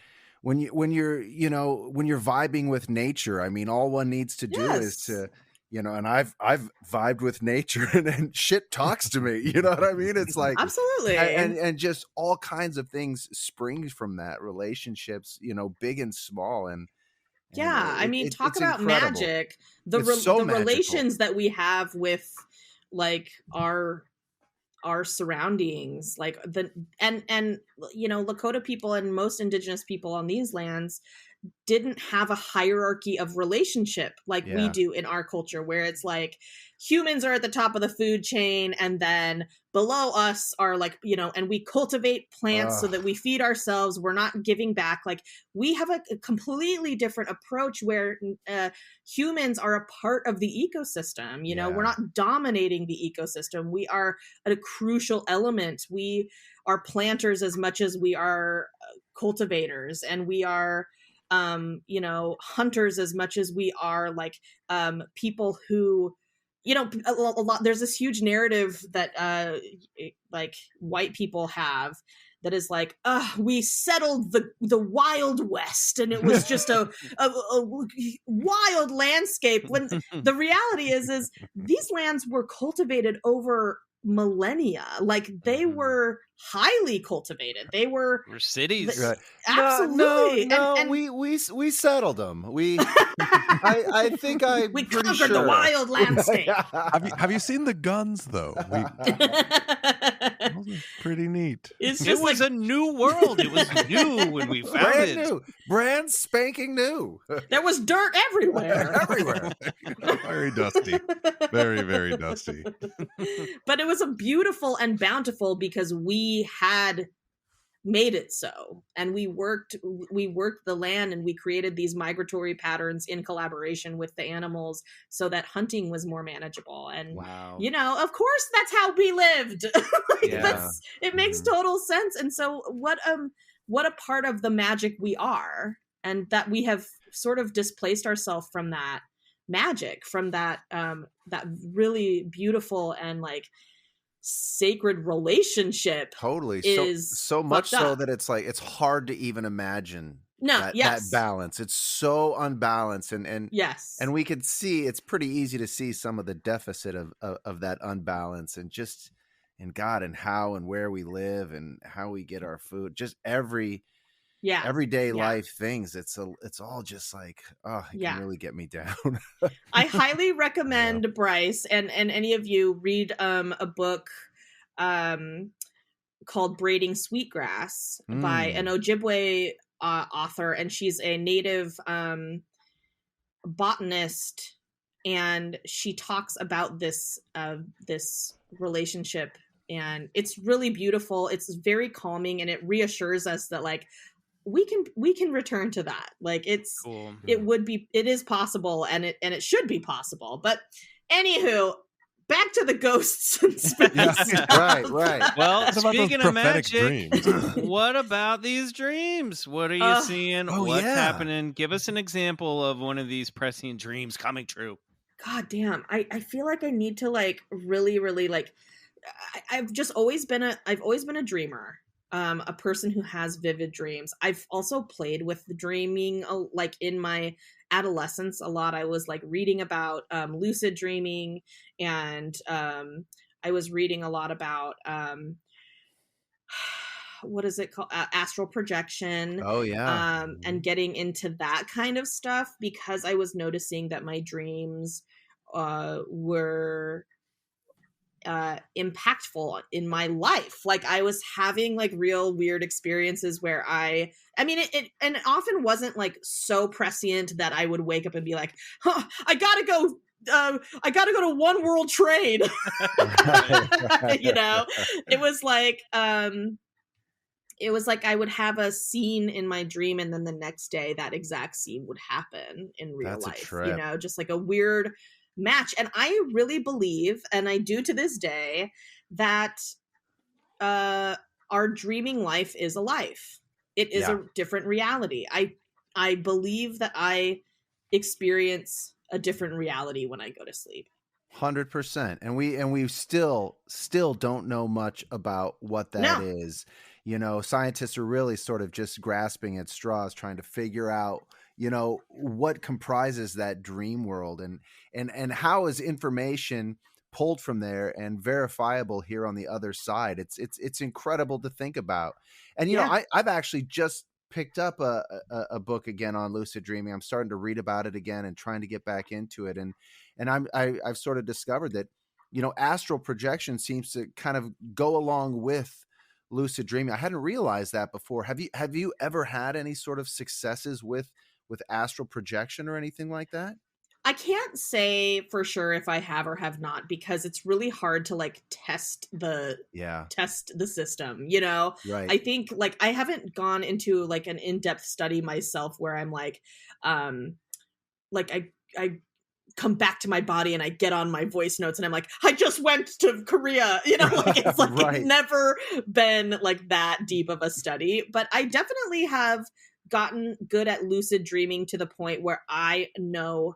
vibing with nature. I mean, all one needs to do is to, you know, and I've vibed with nature and shit talks to me. You know what I mean? It's like absolutely, and just all kinds of things spring from that. Relationships, you know, big and small, and I mean, talk about incredible. Magic. The relations that we have with like our surroundings, like and you know, Lakota people and most indigenous people on these lands didn't have a hierarchy of relationship like we do in our culture, where it's like humans are at the top of the food chain, and then below us are like, you know, and we cultivate plants so that we feed ourselves. We're not giving back. Like, we have a completely different approach where humans are a part of the ecosystem. You know, we're not dominating the ecosystem. We are a crucial element. We are planters as much as we are cultivators, and we are you know, hunters as much as we are like people who, you know, a lot. There's this huge narrative that like white people have that is like, we settled the Wild West, and it was just a wild landscape. When the reality is these lands were cultivated over millennia. Like, they were highly cultivated. They were cities. Absolutely. No, and we settled them. I think we conquered the wild landscape. Have you seen the guns though? Pretty neat. It was a new world. It was new when we found it. New. Brand spanking new. There was dirt everywhere. Very dusty. Very, very dusty. But it was a beautiful and bountiful because we had made it so, and we worked the land, and we created these migratory patterns in collaboration with the animals so that hunting was more manageable. And you know, of course, that's how we lived. It makes total sense. And so what a part of the magic we are, and that we have sort of displaced ourselves from that magic, from that that really beautiful and like sacred relationship Totally. is So much fucked so up. that it's like it's hard to even imagine that Yes. balance. It's so unbalanced, and Yes. and we could see, it's pretty easy to see some of the deficit of that unbalance, and just in God and how and where we live and how we get our food, just everyday life things. It's all just like, oh, it can really get me down. I highly recommend Bryce and any of you read a book called Braiding Sweetgrass by an Ojibwe author, and she's a native botanist, and she talks about this relationship, and it's really beautiful. It's very calming, and it reassures us that like we can return to that. Like it's cool. It is possible, and it should be possible. But anywho, back to the ghosts and spirits. Right. Well, speaking of magic, what about these dreams? What are you seeing? What's happening? Give us an example of one of these prescient dreams coming true. God damn. I feel like I need to like really, really like, I've always been a dreamer. A person who has vivid dreams. I've also played with dreaming, like in my adolescence a lot. I was like reading about lucid dreaming, and I was reading a lot about what is it called, astral projection. And getting into that kind of stuff, because I was noticing that my dreams were impactful in my life. Like I was having like real weird experiences where I mean it and it often wasn't like so prescient that I would wake up and be like, I gotta go to One World Trade. You know, it was like I would have a scene in my dream, and then the next day that exact scene would happen in real life. You know, just like a weird match. And I really believe, and I do to this day, that our dreaming life is a life. It is a different reality. I believe that I experience a different reality when I go to sleep. 100%. And we still don't know much about what that is. You know, scientists are really sort of just grasping at straws, trying to figure out, you know, what comprises that dream world, and how is information pulled from there and verifiable here on the other side. It's incredible to think about. And, you know, I've actually just picked up a book again on lucid dreaming. I'm starting to read about it again and trying to get back into it. And I've sort of discovered that, you know, astral projection seems to kind of go along with lucid dreaming. I hadn't realized that before. Have you ever had any sort of successes with astral projection or anything like that? I can't say for sure if I have or have not, because it's really hard to like test the system, you know? Right. I think like I haven't gone into like an in-depth study myself where I'm like I come back to my body and I get on my voice notes and I'm like, I just went to Korea, you know, like it's like it's never been like that deep of a study. But I definitely have gotten good at lucid dreaming to the point where I know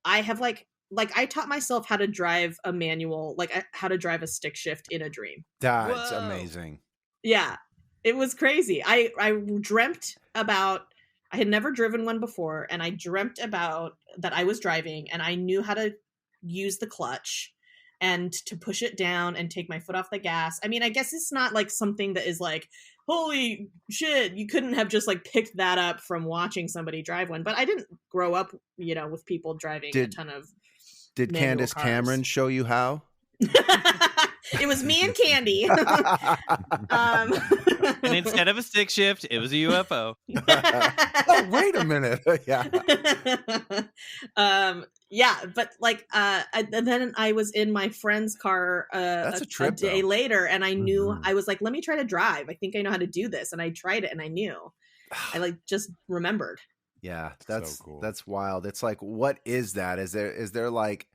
I have like I taught myself how to drive a manual, like how to drive a stick shift in a dream. That's amazing. Yeah, it was crazy. I dreamt about, I had never driven one before, and I dreamt about that I was driving and I knew how to use the clutch and to push it down and take my foot off the gas. I mean, I guess it's not like something that is like, holy shit, you couldn't have just like picked that up from watching somebody drive one. But I didn't grow up, you know, with people driving a ton of Did Candace cars. Cameron show you how? It was me and Candy. And instead of a stick shift, it was a UFO. Oh, wait a minute. Yeah, but like and then I was in my friend's car That's a trip, day later, and I knew I was like, let me try to drive. I think I know how to do this. And I tried it and I knew. I like just remembered. Yeah, that's so cool. That's wild. It's like, what is that? Is there like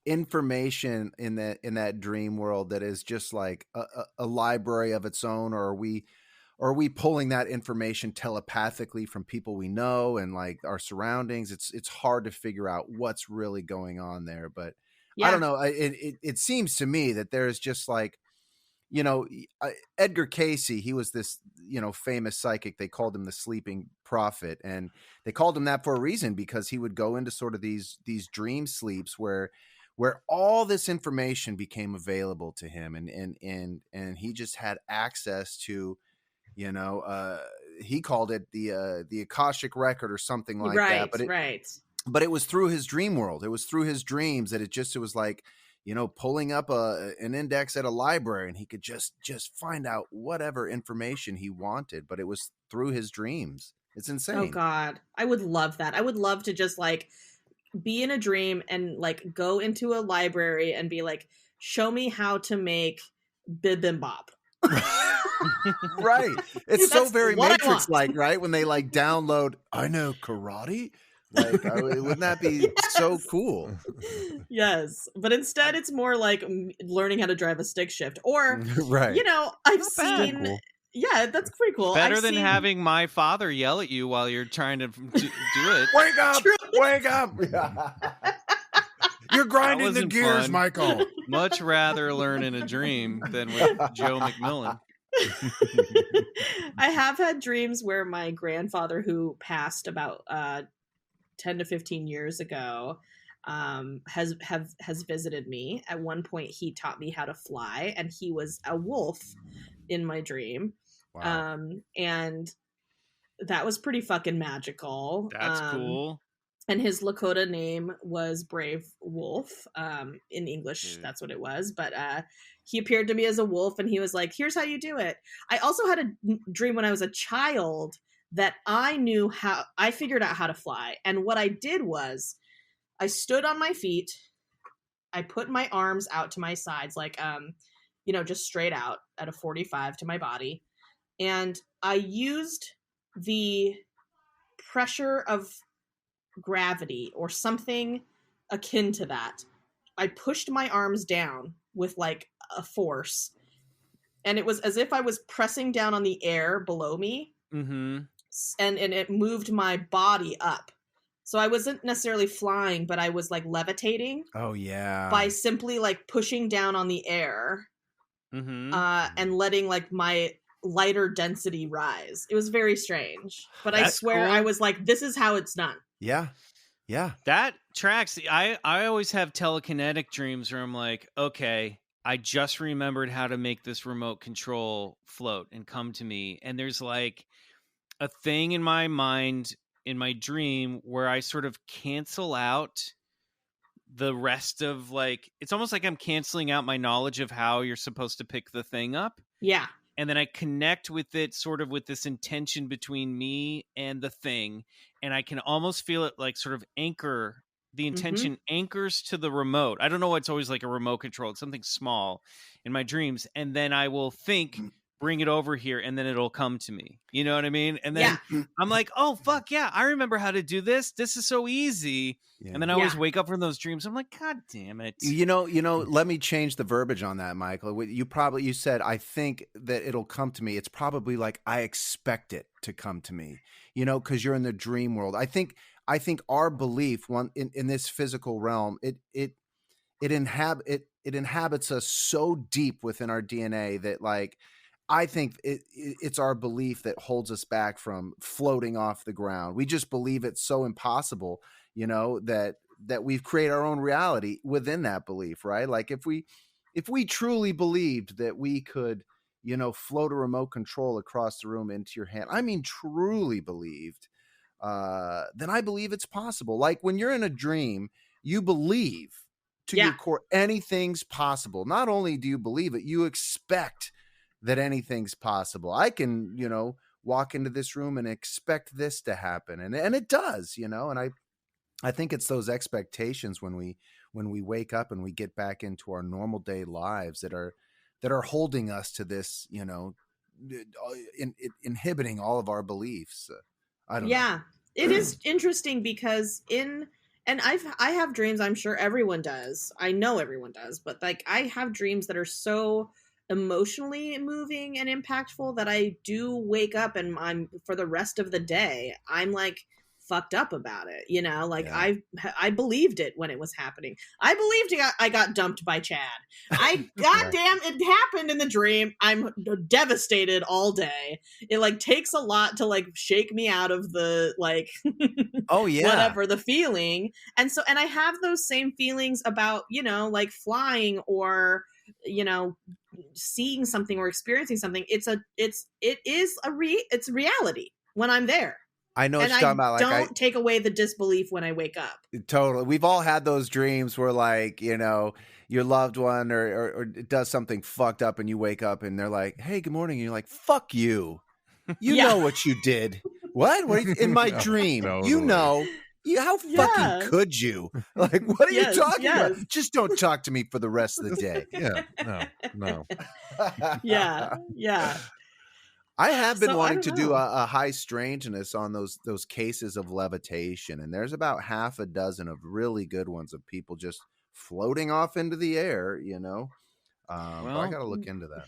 information in that dream world that is just like a library of its own, or are we pulling that information telepathically from people we know and like our surroundings? It's hard to figure out what's really going on there, but I don't know. It seems to me that there's just like Edgar Cayce, he was this, famous psychic. They called him the sleeping prophet. And they called him that for a reason, because he would go into sort of these dream sleeps where all this information became available to him. And he just had access to, he called it the Akashic record or something like that. But it was through his dream world. It was through his dreams that it was like, pulling up an index at a library, and he could just find out whatever information he wanted, but it was through his dreams. It's insane. Oh God. I would love that. I would love to just like be in a dream and like go into a library and be like, show me how to make bibimbap. Right. It's so very Matrix like, right? When they like download, I know karate. Like, wouldn't that be so cool? Yes, but instead it's more like learning how to drive a stick shift, or right. I've seen. Cool. Yeah, that's pretty cool. Better than having my father yell at you while you're trying to do it. Wake up! Wake up! You're grinding the gears, fun. Michael. Much rather learn in a dream than with Joe McMillan. I have had dreams where my grandfather, who passed about 10 to 15 years ago, has visited me. At one point he taught me how to fly, and he was a wolf in my dream. Wow. And that was pretty fucking magical. That's cool. And his Lakota name was Brave Wolf. In English, that's what it was. But he appeared to me as a wolf, and he was like, here's how you do it. I also had a dream when I was a child that I figured out how to fly. And what I did was I stood on my feet. I put my arms out to my sides, like, just straight out at a 45 to my body. And I used the pressure of gravity or something akin to that. I pushed my arms down with like a force. And it was as if I was pressing down on the air below me. Mm-hmm. And it moved my body up. So I wasn't necessarily flying, but I was like levitating. Oh, yeah. By simply like pushing down on the air. Mm-hmm. And letting like my lighter density rise. It was very strange. But I swear cool. I was like, this is how it's done. Yeah. Yeah. That tracks. I always have telekinetic dreams where I'm like, okay, I just remembered how to make this remote control float and come to me. And there's like a thing in my mind in my dream where I sort of cancel out the rest of like, it's almost like I'm canceling out my knowledge of how you're supposed to pick the thing up. Yeah. And then I connect with it sort of with this intention between me and the thing. And I can almost feel it like sort of anchor. The intention anchors to the remote. I don't know why it's always like a remote control. It's something small in my dreams. And then I will think, bring it over here, and then it'll come to me. You know what I mean? And then I'm like, oh, fuck yeah, I remember how to do this. This is so easy. Yeah. And then I always wake up from those dreams. I'm like, God damn it. Let me change the verbiage on that, Michael. You said, I think that it'll come to me. It's probably like, I expect it to come to me, because you're in the dream world. I think our belief in this physical realm, it inhabits us so deep within our DNA that like, I think it's our belief that holds us back from floating off the ground. We just believe it's so impossible, that we've created our own reality within that belief, right? Like if we truly believed that we could, float a remote control across the room into your hand, I mean, truly believed, then I believe it's possible. Like when you're in a dream, you believe to your core anything's possible. Not only do you believe it, you expect that anything's possible. I can, walk into this room and expect this to happen. And it does, and I think it's those expectations when we wake up and we get back into our normal day lives that are holding us to this, inhibiting all of our beliefs. I don't know. It is interesting because I have dreams, I'm sure everyone does. I know everyone does, but like I have dreams that are so emotionally moving and impactful that I do wake up and I'm for the rest of the day, I'm like fucked up about it, you know, like I believed it when it was happening. I believed I got dumped by Chad. Goddamn, it happened in the dream. I'm devastated all day. It like takes a lot to like shake me out of the like whatever the feeling. And I have those same feelings about, you know, like flying or, you know, seeing something or experiencing something. It's reality when I'm there. I know what you're talking about. Don't take away the disbelief when I wake up. Totally. We've all had those dreams where, like, you know, your loved one or does something fucked up and you wake up and they're like, hey, good morning. And you're like, fuck you. You know what you did. What? In my dream. Totally. You know. How fucking could you? Like, what are you talking about? Just don't talk to me for the rest of the day. No. Yeah. I have been wanting to do a high strangeness on those cases of levitation, and there's about half a dozen of really good ones of people just floating off into the air, you know. Well, I got to look into that.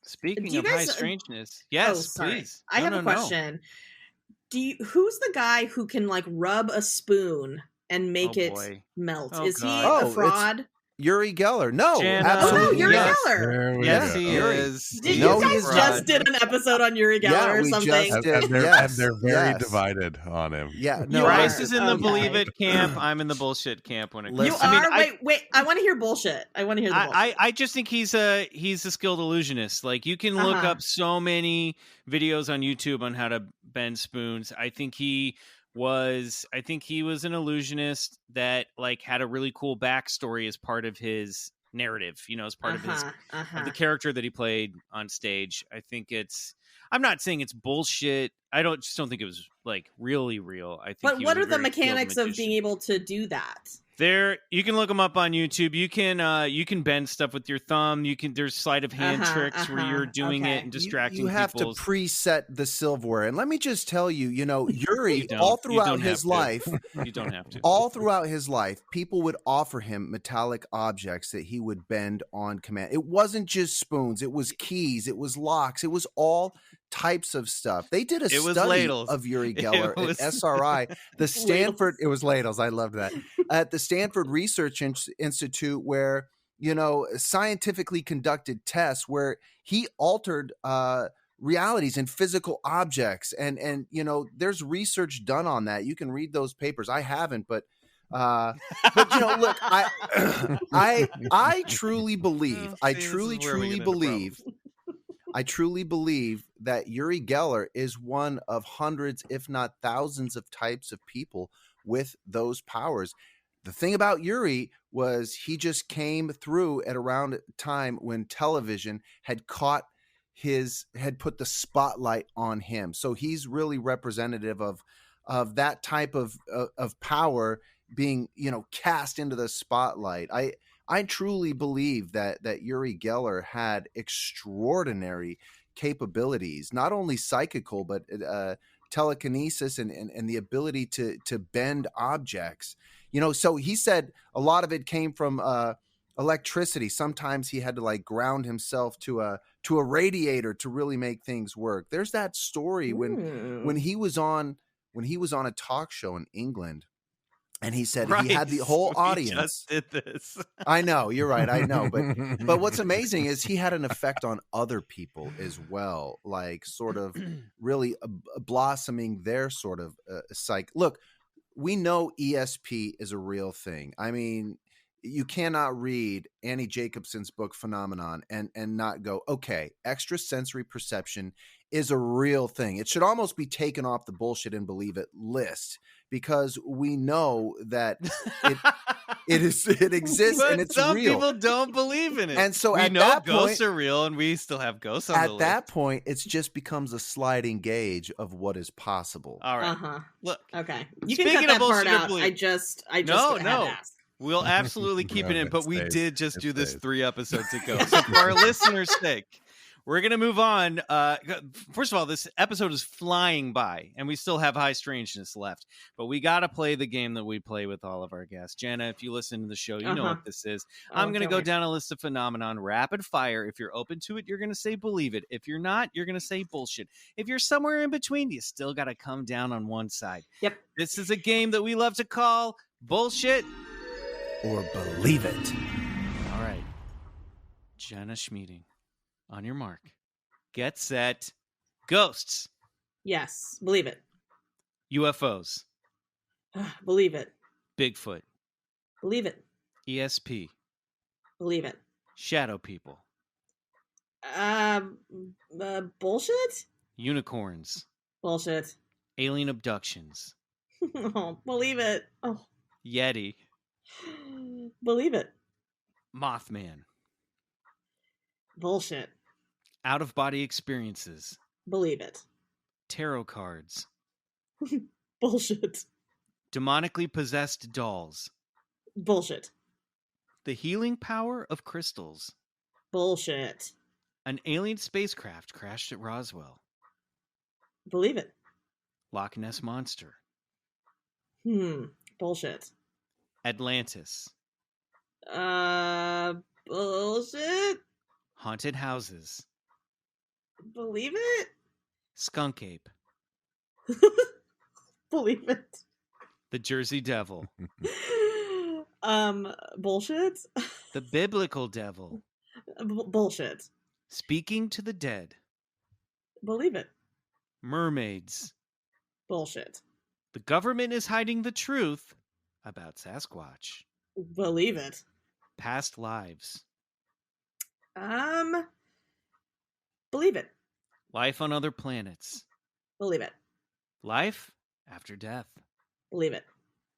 Speaking of high strangeness, yes, please. I have a question. Who's the guy who can like rub a spoon and make it melt? Is he a fraud? Uri Geller. No, Jana. Absolutely. Uri Geller. Yes, he is. Did you guys just did an episode on Uri Geller or something? And they're very divided on him. Yeah. No, Bryce is in the believe it camp. I'm in the bullshit camp when it comes. You are. Wait. I want to hear bullshit. I want to hear the bullshit. I just think he's a skilled illusionist. Like you can look up so many videos on YouTube on how to bend spoons. I think he was an illusionist that like had a really cool backstory as part of his narrative, you know, as part of his of the character that he played on stage. I think I'm not saying it's bullshit. I just don't think it was like really real. I think. But what are the mechanics of being able to do that? You can look them up on YouTube. You can bend stuff with your thumb. There's sleight of hand tricks where you're doing it and distracting people. You have to preset the silverware. And let me just tell you, you know, Uri, all throughout his life, you don't have to. All throughout his life, people would offer him metallic objects that he would bend on command. It wasn't just spoons. It was keys. It was locks. It was all types of stuff. They did a study of Uri Geller at SRI. The Stanford, it was ladles. I loved that. At the Stanford Research Institute, where, you know, scientifically conducted tests where he altered realities and physical objects. And, you know, there's research done on that. You can read those papers. I haven't, but you know, look, I truly believe, I truly believe that Uri Geller is one of hundreds, if not thousands of types of people with those powers. The thing about Uri was he just came through at around a time when television had put the spotlight on him. So he's really representative of that type of power being, you know, cast into the spotlight. I truly believe that Uri Geller had extraordinary capabilities, not only psychical, but telekinesis and the ability to bend objects. You know, so he said a lot of it came from electricity. Sometimes he had to like ground himself to a radiator to really make things work. There's that story when he was on a talk show in England. And he said he had the whole audience. We just did this. I know, you're right. I know, but what's amazing is he had an effect on other people as well, like sort of really blossoming their sort of psych. Look, we know ESP is a real thing. I mean, you cannot read Annie Jacobson's book Phenomenon and not go, okay, extrasensory perception is a real thing. It should almost be taken off the bullshit and believe it list, because we know that it exists and it's some real. Some people don't believe in it. And so we know ghosts are real, and we still have ghosts on the list. At that point, it just becomes a sliding gauge of what is possible. All right. Look. Okay. You can cut that part out. I just had to ask. We'll absolutely keep it in, but we did just do this 3 episodes ago. So for our listeners' sake, we're going to move on. First of all, this episode is flying by, and we still have high strangeness left. But we got to play the game that we play with all of our guests. Jana, if you listen to the show, you know what this is. I'm going to go down a list of phenomenon, rapid fire. If you're open to it, you're going to say believe it. If you're not, you're going to say bullshit. If you're somewhere in between, you still got to come down on one side. Yep. This is a game that we love to call bullshit or believe it. All right. Jana Schmieding, on your mark. Get set. Ghosts. Yes. Believe it. UFOs. Believe it. Bigfoot. Believe it. ESP. Believe it. Shadow people. Bullshit? Unicorns. Bullshit. Alien abductions. Oh, believe it. Oh. Yeti. Believe it. Mothman. Bullshit. Out-of-body experiences. Believe it. Tarot cards. Bullshit. Demonically possessed dolls. Bullshit. The healing power of crystals. Bullshit. An alien spacecraft crashed at Roswell. Believe it. Loch Ness Monster. Bullshit. Atlantis. Bullshit. Haunted houses. Believe it. Skunk ape. Believe it. The Jersey Devil. Bullshit. The biblical devil. Bullshit. Speaking to the dead. Believe it. Mermaids. Bullshit. The government is hiding the truth about Sasquatch. Believe it. Past lives. Believe it. Life on other planets. Believe it. Life after death. Believe it.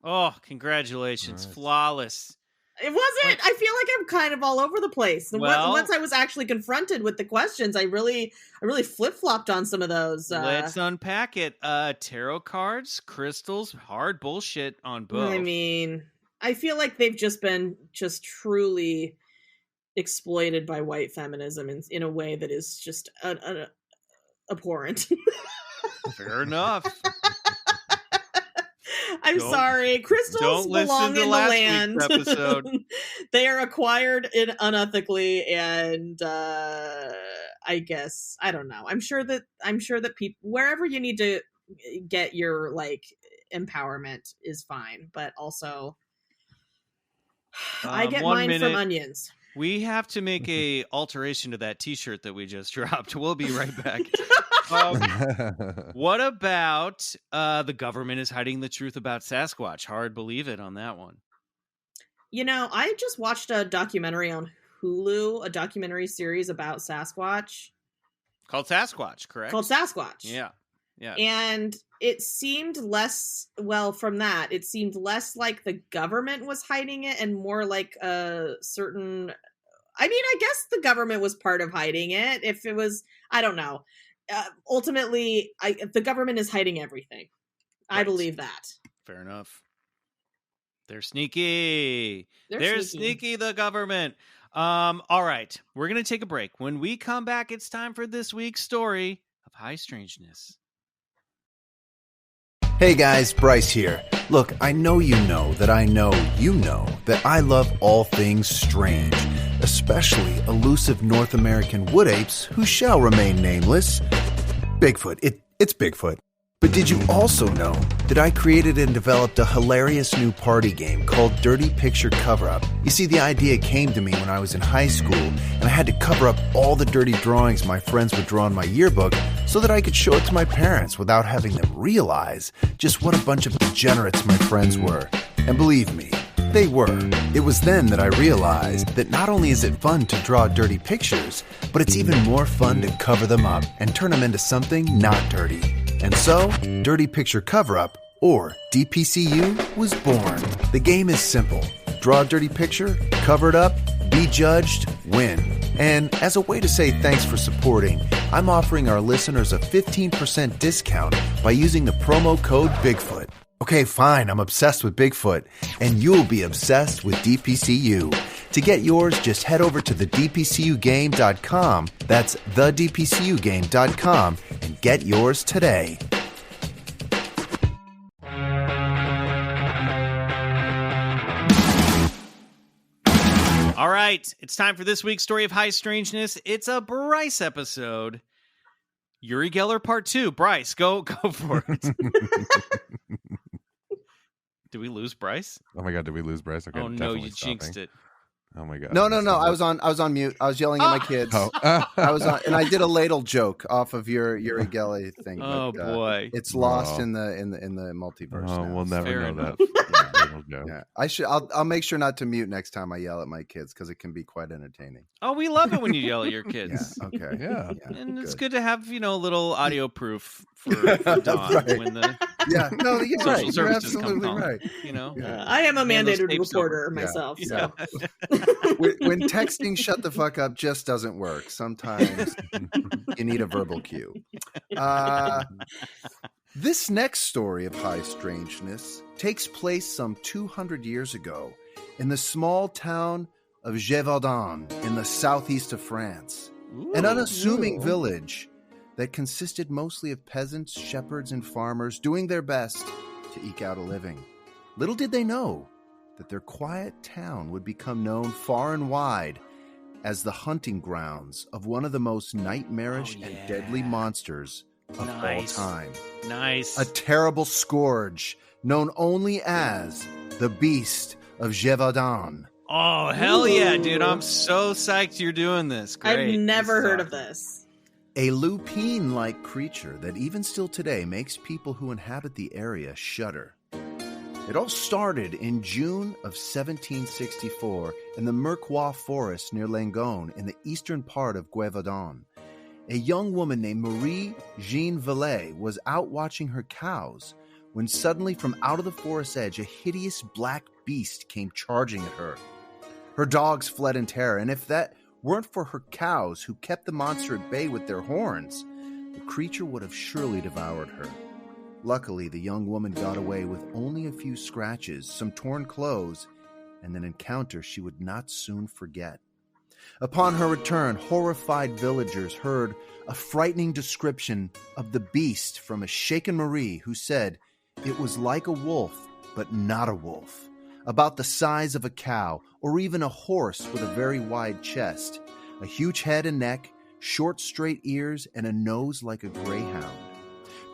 Oh, congratulations. Nice. Flawless. It wasn't. I feel like I'm kind of all over the place. Well, Once I was actually confronted with the questions, I really flip-flopped on some of those. Let's unpack it. Tarot cards, crystals, hard bullshit on both. I mean, I feel like they've just been truly exploited by white feminism in a way that is just abhorrent. Fair enough. I'm sorry. Crystals belong in the land. Episode. They are acquired unethically, and I guess I don't know. I'm sure that people wherever you need to get your like empowerment is fine, but also I get mine from onions. We have to make a alteration to that T-shirt that we just dropped. We'll be right back. What about the government is hiding the truth about Sasquatch? Hard believe it on that one. You know, I just watched a documentary on Hulu, a documentary series about Sasquatch. Called Sasquatch, correct? Called Sasquatch. Yeah. Yeah. And it seemed less, from that, it seemed less like the government was hiding it and more like a certain, I mean, I guess the government was part of hiding it. If it was, I don't know. Ultimately, the government is hiding everything. Right. I believe that. Fair enough. They're sneaky. They're sneaky, the government. All right. We're going to take a break. When we come back, it's time for this week's story of high strangeness. Hey guys, Bryce here. Look, I know you know that I know you know that I love all things strange, especially elusive North American wood apes who shall remain nameless. Bigfoot. It's Bigfoot. But did you also know that I created and developed a hilarious new party game called Dirty Picture Cover-Up? You see, the idea came to me when I was in high school, and I had to cover up all the dirty drawings my friends would draw in my yearbook so that I could show it to my parents without having them realize just what a bunch of degenerates my friends were. And believe me, they were. It was then that I realized that not only is it fun to draw dirty pictures, but it's even more fun to cover them up and turn them into something not dirty. And so, Dirty Picture Cover-Up, or DPCU, was born. The game is simple. Draw a dirty picture, cover it up, be judged, win. And as a way to say thanks for supporting, I'm offering our listeners a 15% discount by using the promo code BIGFOOT. Okay, fine, I'm obsessed with Bigfoot, and you'll be obsessed with DPCU. To get yours, just head over to thedpcugame.com. That's thedpcugame.com and get yours today. All right, it's time for this week's Story of High Strangeness. It's a Bryce episode. Uri Geller Part 2. Bryce, go for it. Did we lose Bryce? Oh my God, did we lose Bryce? Okay, oh no, you jinxed it. Oh my God. No. I was on mute. I was yelling at my kids. Oh. I was on, and I did a ladle joke off of your Uri Geller thing. Oh but, boy, it's lost in the multiverse. Oh, now. we'll never Fair know enough. that. Yeah, I should. I'll make sure not to mute next time I yell at my kids because it can be quite entertaining. Oh, we love it when you yell at your kids. Yeah. Okay. Yeah. And it's good to have, a little audio proof for Dawn Right. when the Yeah. No, you're social right. You're services come absolutely calling. right. I am a Man, those mandated tapes reporter over. myself. Yeah. So. When texting "shut the fuck up" just doesn't work. Sometimes you need a verbal cue. This next story of high strangeness takes place some 200 years ago in the small town of Gévaudan in the southeast of France. An unassuming village that consisted mostly of peasants, shepherds, and farmers doing their best to eke out a living. Little did they know that their quiet town would become known far and wide as the hunting grounds of one of the most nightmarish and deadly monsters of all time. Nice. A terrible scourge known only as the Beast of Gévaudan. Oh, hell yeah, dude. I'm so psyched you're doing this. Great. I've never This is heard of awesome. this. A lupine-like creature that even still today makes people who inhabit the area shudder. It all started in June of 1764 in the Mercois forest near Langon in the eastern part of Gévaudan. A young woman named Marie-Jeanne Vallée was out watching her cows when suddenly from out of the forest's edge a hideous black beast came charging at her. Her dogs fled in terror, and if that weren't for her cows who kept the monster at bay with their horns, the creature would have surely devoured her. Luckily, the young woman got away with only a few scratches, some torn clothes, and an encounter she would not soon forget. Upon her return, horrified villagers heard a frightening description of the beast from a shaken Marie who said it was like a wolf, but not a wolf, about the size of a cow or even a horse with a very wide chest, a huge head and neck, short straight ears, and a nose like a greyhound.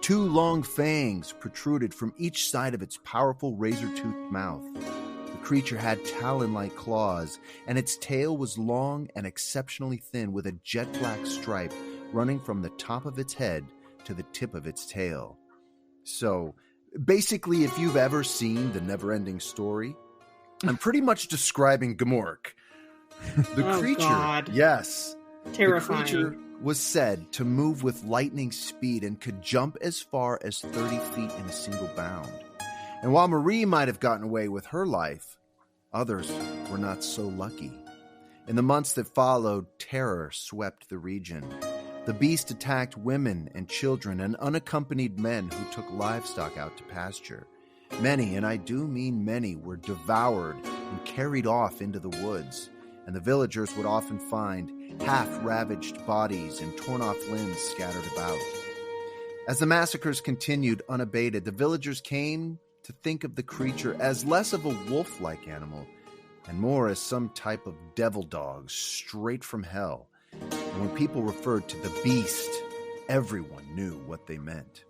2 long fangs protruded from each side of its powerful razor-toothed mouth. The creature had talon-like claws, and its tail was long and exceptionally thin with a jet-black stripe running from the top of its head to the tip of its tail. So, basically, if you've ever seen The Never-Ending Story, I'm pretty much describing Gmork. The creature, God. yes, Terrifying. the creature was said to move with lightning speed and could jump as far as 30 feet in a single bound. And while Marie might have gotten away with her life, others were not so lucky. In the months that followed, terror swept the region. The beast attacked women and children and unaccompanied men who took livestock out to pasture. Many, and I do mean many, were devoured and carried off into the woods, and the villagers would often find half-ravaged bodies and torn-off limbs scattered about. As the massacres continued unabated, the villagers came to think of the creature as less of a wolf-like animal and more as some type of devil dog straight from hell. And when people referred to the beast, everyone knew what they meant.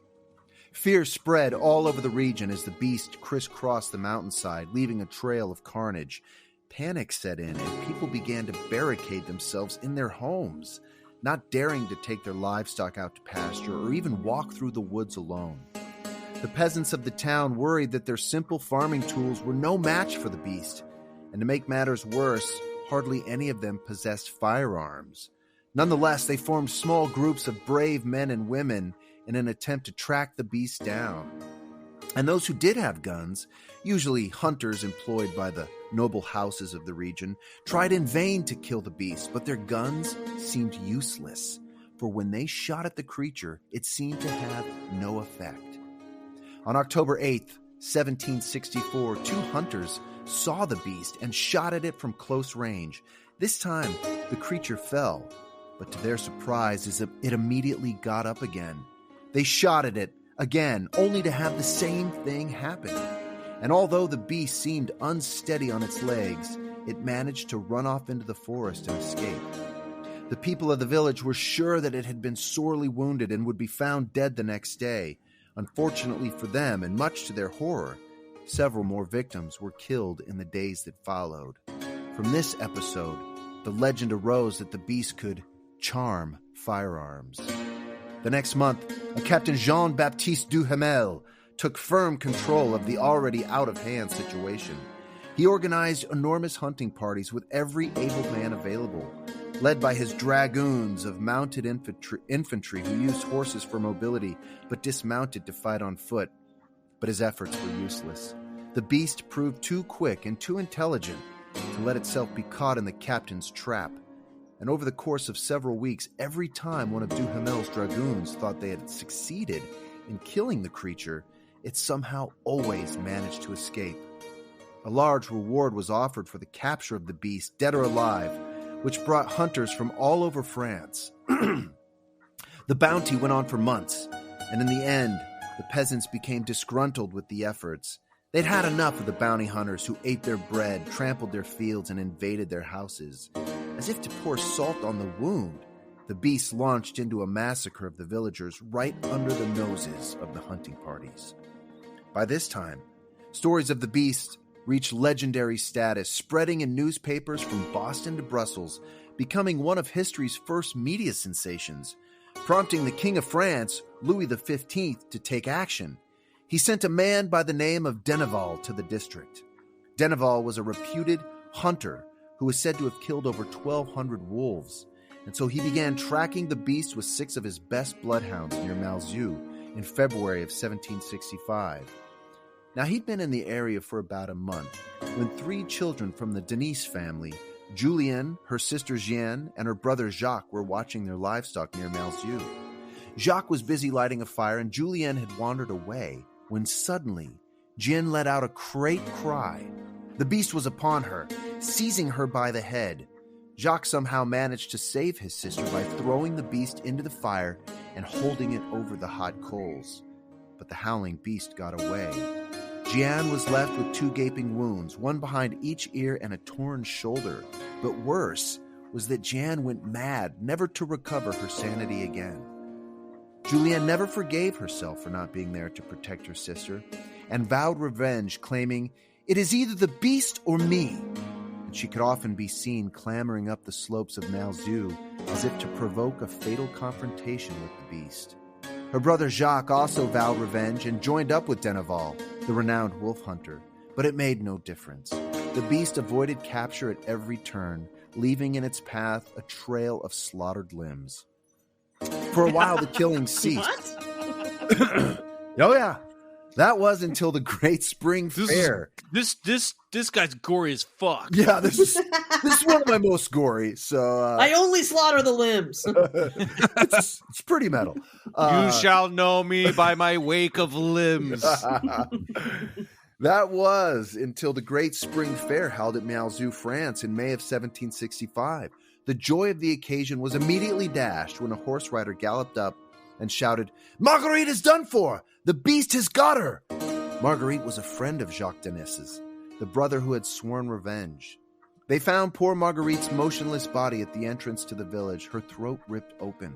Fear spread all over the region as the beast crisscrossed the mountainside, leaving a trail of carnage. Panic set in, and people began to barricade themselves in their homes, not daring to take their livestock out to pasture or even walk through the woods alone. The peasants of the town worried that their simple farming tools were no match for the beast, and to make matters worse, hardly any of them possessed firearms. Nonetheless, they formed small groups of brave men and women in an attempt to track the beast down. And those who did have guns, usually hunters employed by the noble houses of the region, tried in vain to kill the beast, but their guns seemed useless, for when they shot at the creature, it seemed to have no effect. On October 8th, 1764, 2 hunters saw the beast and shot at it from close range. This time, the creature fell, but to their surprise, it immediately got up again. They shot at it again, only to have the same thing happen. And although the beast seemed unsteady on its legs, it managed to run off into the forest and escape. The people of the village were sure that it had been sorely wounded and would be found dead the next day. Unfortunately for them, and much to their horror, several more victims were killed in the days that followed. From this episode, the legend arose that the beast could charm firearms. The next month, a Captain Jean-Baptiste Duhamel took firm control of the already out-of-hand situation. He organized enormous hunting parties with every able man available, led by his dragoons of mounted infantry who used horses for mobility but dismounted to fight on foot. But his efforts were useless. The beast proved too quick and too intelligent to let itself be caught in the captain's trap. And over the course of several weeks, every time one of Duhamel's dragoons thought they had succeeded in killing the creature, it somehow always managed to escape. A large reward was offered for the capture of the beast, dead or alive, which brought hunters from all over France. The bounty went on for months, and in the end, the peasants became disgruntled with the efforts. They'd had enough of the bounty hunters who ate their bread, trampled their fields, and invaded their houses. As if to pour salt on the wound, the beast launched into a massacre of the villagers right under the noses of the hunting parties. By this time, stories of the beast reached legendary status, spreading in newspapers from Boston to Brussels, becoming one of history's first media sensations, prompting the King of France, Louis XV, to take action. He sent a man by the name of Denneval to the district. Denneval was a reputed hunter who was said to have killed over 1,200 wolves, and so he began tracking the beast with 6 of his best bloodhounds near Malzieu in February of 1765. Now, he'd been in the area for about a month when 3 children from the Denis family, Julienne, her sister Jeanne, and her brother Jacques, were watching their livestock near Malzieu. Jacques was busy lighting a fire, and Julienne had wandered away when suddenly Jeanne let out a great cry. The beast was upon her, seizing her by the head. Jacques somehow managed to save his sister by throwing the beast into the fire and holding it over the hot coals. But the howling beast got away. Jeanne was left with 2 gaping wounds, one behind each ear and a torn shoulder. But worse was that Jeanne went mad, never to recover her sanity again. Julienne never forgave herself for not being there to protect her sister, and vowed revenge, claiming, "It is either the beast or me." And she could often be seen clambering up the slopes of Malzieu as if to provoke a fatal confrontation with the beast. Her brother Jacques also vowed revenge and joined up with Denneval, the renowned wolf hunter, but it made no difference. The beast avoided capture at every turn, leaving in its path a trail of slaughtered limbs. For a while, the killing ceased. Oh, yeah. That was until the Great Spring Fair. This guy's gory as fuck. Yeah, this is one of my most gory. So I only slaughter the limbs. it's pretty metal. You shall know me by my wake of limbs. That was until the Great Spring Fair held at Malzieu, France in May of 1765. The joy of the occasion was immediately dashed when a horse rider galloped up and shouted, "Marguerite is done for! The beast has got her!" Marguerite was a friend of Jacques Denis's, the brother who had sworn revenge. They found poor Marguerite's motionless body at the entrance to the village, her throat ripped open,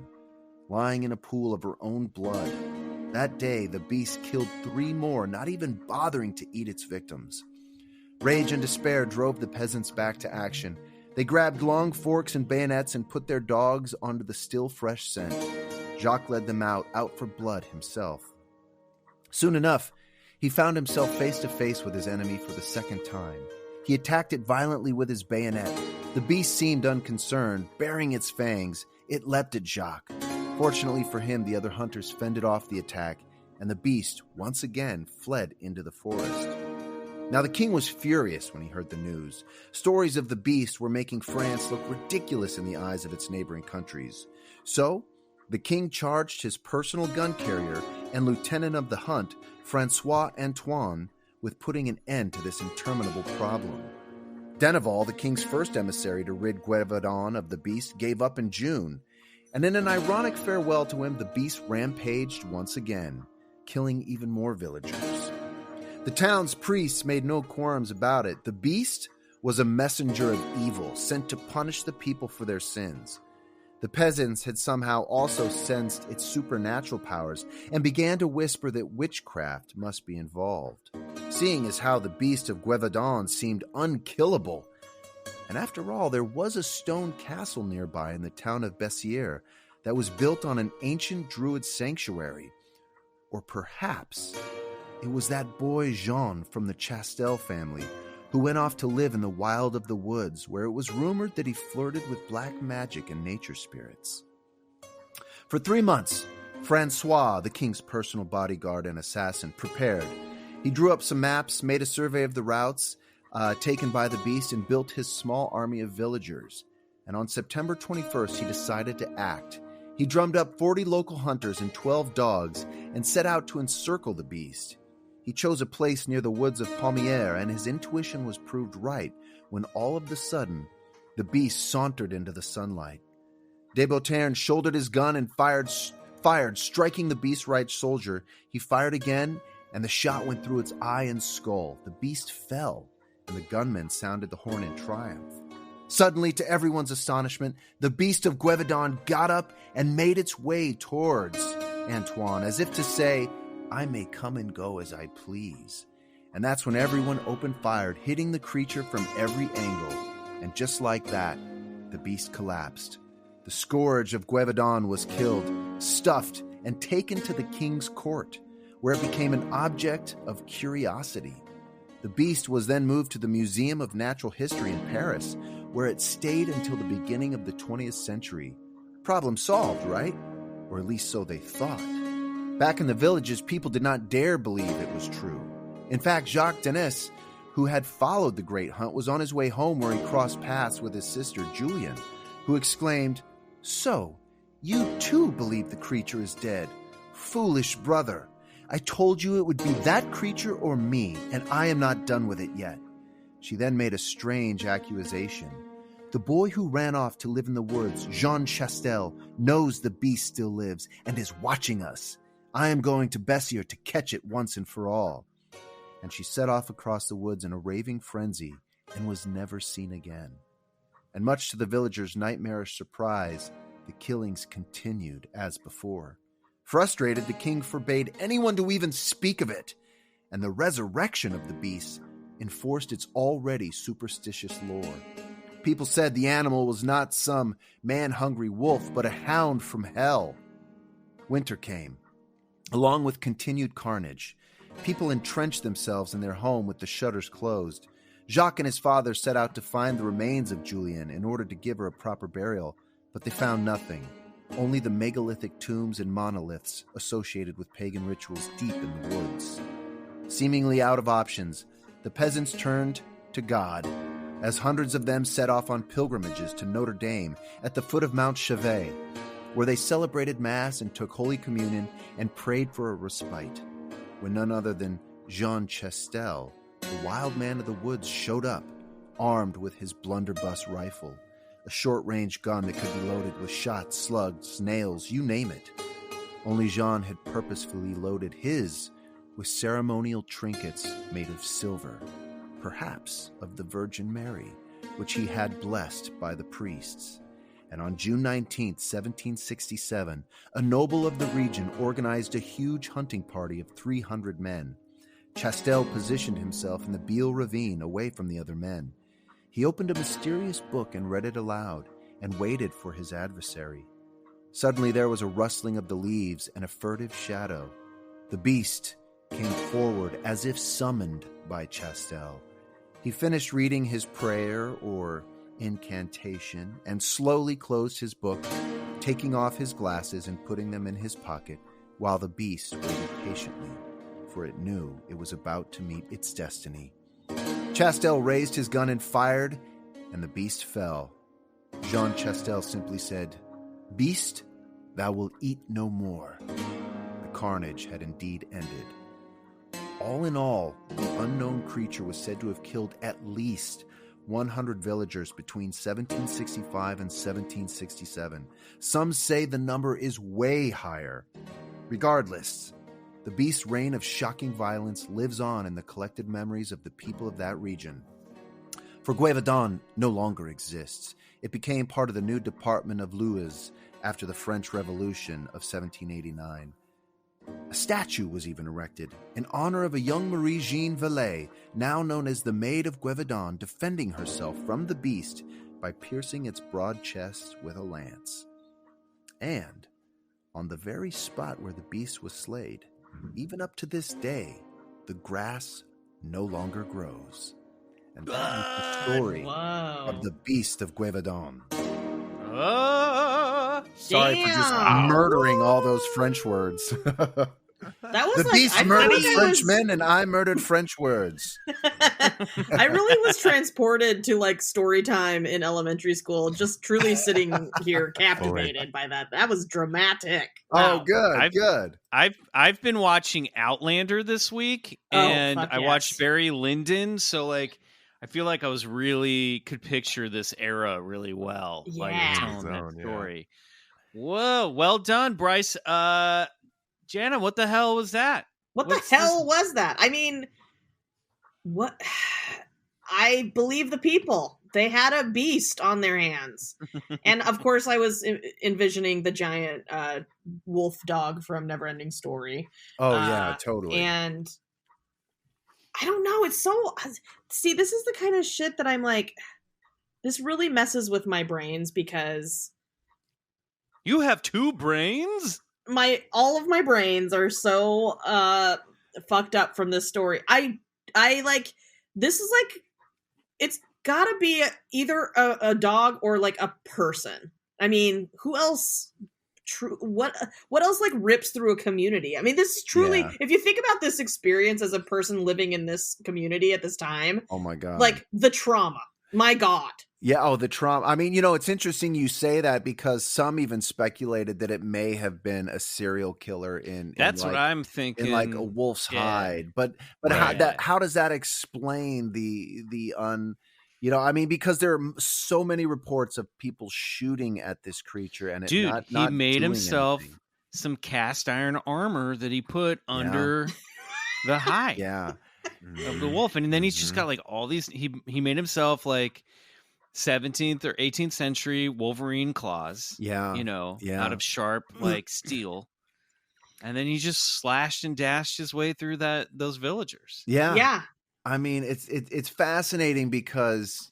lying in a pool of her own blood. That day, the beast killed 3 more, not even bothering to eat its victims. Rage and despair drove the peasants back to action. They grabbed long forks and bayonets and put their dogs onto the still fresh scent. Jacques led them out for blood himself. Soon enough, he found himself face to face with his enemy for the second time. He attacked it violently with his bayonet. The beast seemed unconcerned. Baring its fangs, it leapt at Jacques. Fortunately for him, the other hunters fended off the attack, and the beast once again fled into the forest. Now, the king was furious when he heard the news. Stories of the beast were making France look ridiculous in the eyes of its neighboring countries. So, the king charged his personal gun carrier and lieutenant of the hunt, Francois Antoine, with putting an end to this interminable problem. Deneval, the king's first emissary to rid Gévaudan of the beast, gave up in June, and in an ironic farewell to him, the beast rampaged once again, killing even more villagers. The town's priests made no qualms about it. The beast was a messenger of evil, sent to punish the people for their sins. The peasants had somehow also sensed its supernatural powers and began to whisper that witchcraft must be involved, seeing as how the beast of Gévaudan seemed unkillable. And after all, there was a stone castle nearby in the town of Bessières that was built on an ancient druid sanctuary. Or perhaps it was that boy Jean from the Chastel family who went off to live in the wild of the woods, where it was rumored that he flirted with black magic and nature spirits. For 3 months, Francois, the king's personal bodyguard and assassin, prepared. He drew up some maps, made a survey of the routes taken by the beast, and built his small army of villagers. And on September 21st, he decided to act. He drummed up 40 local hunters and 12 dogs and set out to encircle the beast. He chose a place near the woods of Pommières, and his intuition was proved right when all of a sudden the beast sauntered into the sunlight. De Beauterne shouldered his gun and fired, striking the beast's right shoulder. He fired again, and the shot went through its eye and skull. The beast fell, and the gunman sounded the horn in triumph. Suddenly, to everyone's astonishment, the beast of Gévaudan got up and made its way towards Antoine, as if to say, "I may come and go as I please." And that's when everyone opened fire, hitting the creature from every angle. And just like that, the beast collapsed. The scourge of Gévaudan was killed, stuffed, and taken to the king's court, where it became an object of curiosity. The beast was then moved to the Museum of Natural History in Paris, where it stayed until the beginning of the 20th century. Problem solved, right? Or at least so they thought. Back in the villages, people did not dare believe it was true. In fact, Jacques Denis, who had followed the great hunt, was on his way home where he crossed paths with his sister Julian, who exclaimed, "So, you too believe the creature is dead? Foolish brother! I told you it would be that creature or me, and I am not done with it yet." She then made a strange accusation. "The boy who ran off to live in the woods, Jean Chastel, knows the beast still lives and is watching us. I am going to Bessières to catch it once and for all." And she set off across the woods in a raving frenzy and was never seen again. And much to the villagers' nightmarish surprise, the killings continued as before. Frustrated, the king forbade anyone to even speak of it, and the resurrection of the beast enforced its already superstitious lore. People said the animal was not some man-hungry wolf, but a hound from hell. Winter came, along with continued carnage. People entrenched themselves in their home with the shutters closed. Jacques and his father set out to find the remains of Julian in order to give her a proper burial, but they found nothing, only the megalithic tombs and monoliths associated with pagan rituals deep in the woods. Seemingly out of options, the peasants turned to God, as hundreds of them set off on pilgrimages to Notre Dame at the foot of Mount Chevet, where they celebrated Mass and took Holy Communion and prayed for a respite. When none other than Jean Chastel, the wild man of the woods, showed up, armed with his blunderbuss rifle, a short-range gun that could be loaded with shots, slugs, nails, you name it. Only Jean had purposefully loaded his with ceremonial trinkets made of silver, perhaps of the Virgin Mary, which he had blessed by the priests. And on June 19, 1767, a noble of the region organized a huge hunting party of 300 men. Chastel positioned himself in the Biel ravine away from the other men. He opened a mysterious book and read it aloud, and waited for his adversary. Suddenly there was a rustling of the leaves and a furtive shadow. The beast came forward as if summoned by Chastel. He finished reading his prayer or incantation and slowly closed his book, taking off his glasses and putting them in his pocket, while the beast waited patiently, for it knew it was about to meet its destiny. Chastel raised his gun and fired, and the beast fell. Jean Chastel simply said, "Beast, thou wilt eat no more." The carnage had indeed ended. All in all, the unknown creature was said to have killed at least 100 villagers between 1765 and 1767. Some say the number is way higher. Regardless, the beast's reign of shocking violence lives on in the collected memories of the people of that region. For Gévaudan no longer exists. It became part of the new department of l'Oise after the French Revolution of 1789. A statue was even erected in honor of a young Marie-Jeanne Vallée, now known as the Maid of Gévaudan, defending herself from the beast by piercing its broad chest with a lance. And on the very spot where the beast was slayed, even up to this day, the grass no longer grows. And that is the story of the Beast of Gévaudan. Sorry for just murdering all those French words. That was the beast murdered Frenchmen, and I murdered French words. I really was transported to like story time in elementary school, just truly sitting here captivated by that. That was dramatic. Wow. Oh, good, good. I've been watching Outlander this week, and I watched Barry Lyndon, so like I feel like I was really could picture this era really well. Yeah. While you're telling that story. Whoa, well done, Bryce. Jana, what the hell was that? What's the hell was that? I mean, what? I believe the people. They had a beast on their hands. And of course, I was envisioning the giant wolf dog from Neverending Story. Oh, yeah, totally. And I don't know. It's so... See, this is the kind of shit that I'm like... This really messes with my brains because... You have two brains? All of my brains are so fucked up from this story. I like... This is like... It's gotta be either a dog or like a person. I mean, who else... What else like rips through a community? I mean, this is truly, if you think about this experience as a person living in this community at this time, oh my god, like the trauma, my god. Yeah, the trauma. I mean, it's interesting you say that because some even speculated that it may have been a serial killer in that's like, what I'm thinking, in like a wolf's hide. But how does that explain the I mean, because there are so many reports of people shooting at this creature, and he made himself anything. Some cast iron armor that he put under the hide, of the wolf, and then he's just got like all these. He made himself like 17th or 18th century Wolverine claws, out of sharp like steel, and then he just slashed and dashed his way through those villagers. Yeah. I mean, it's fascinating because,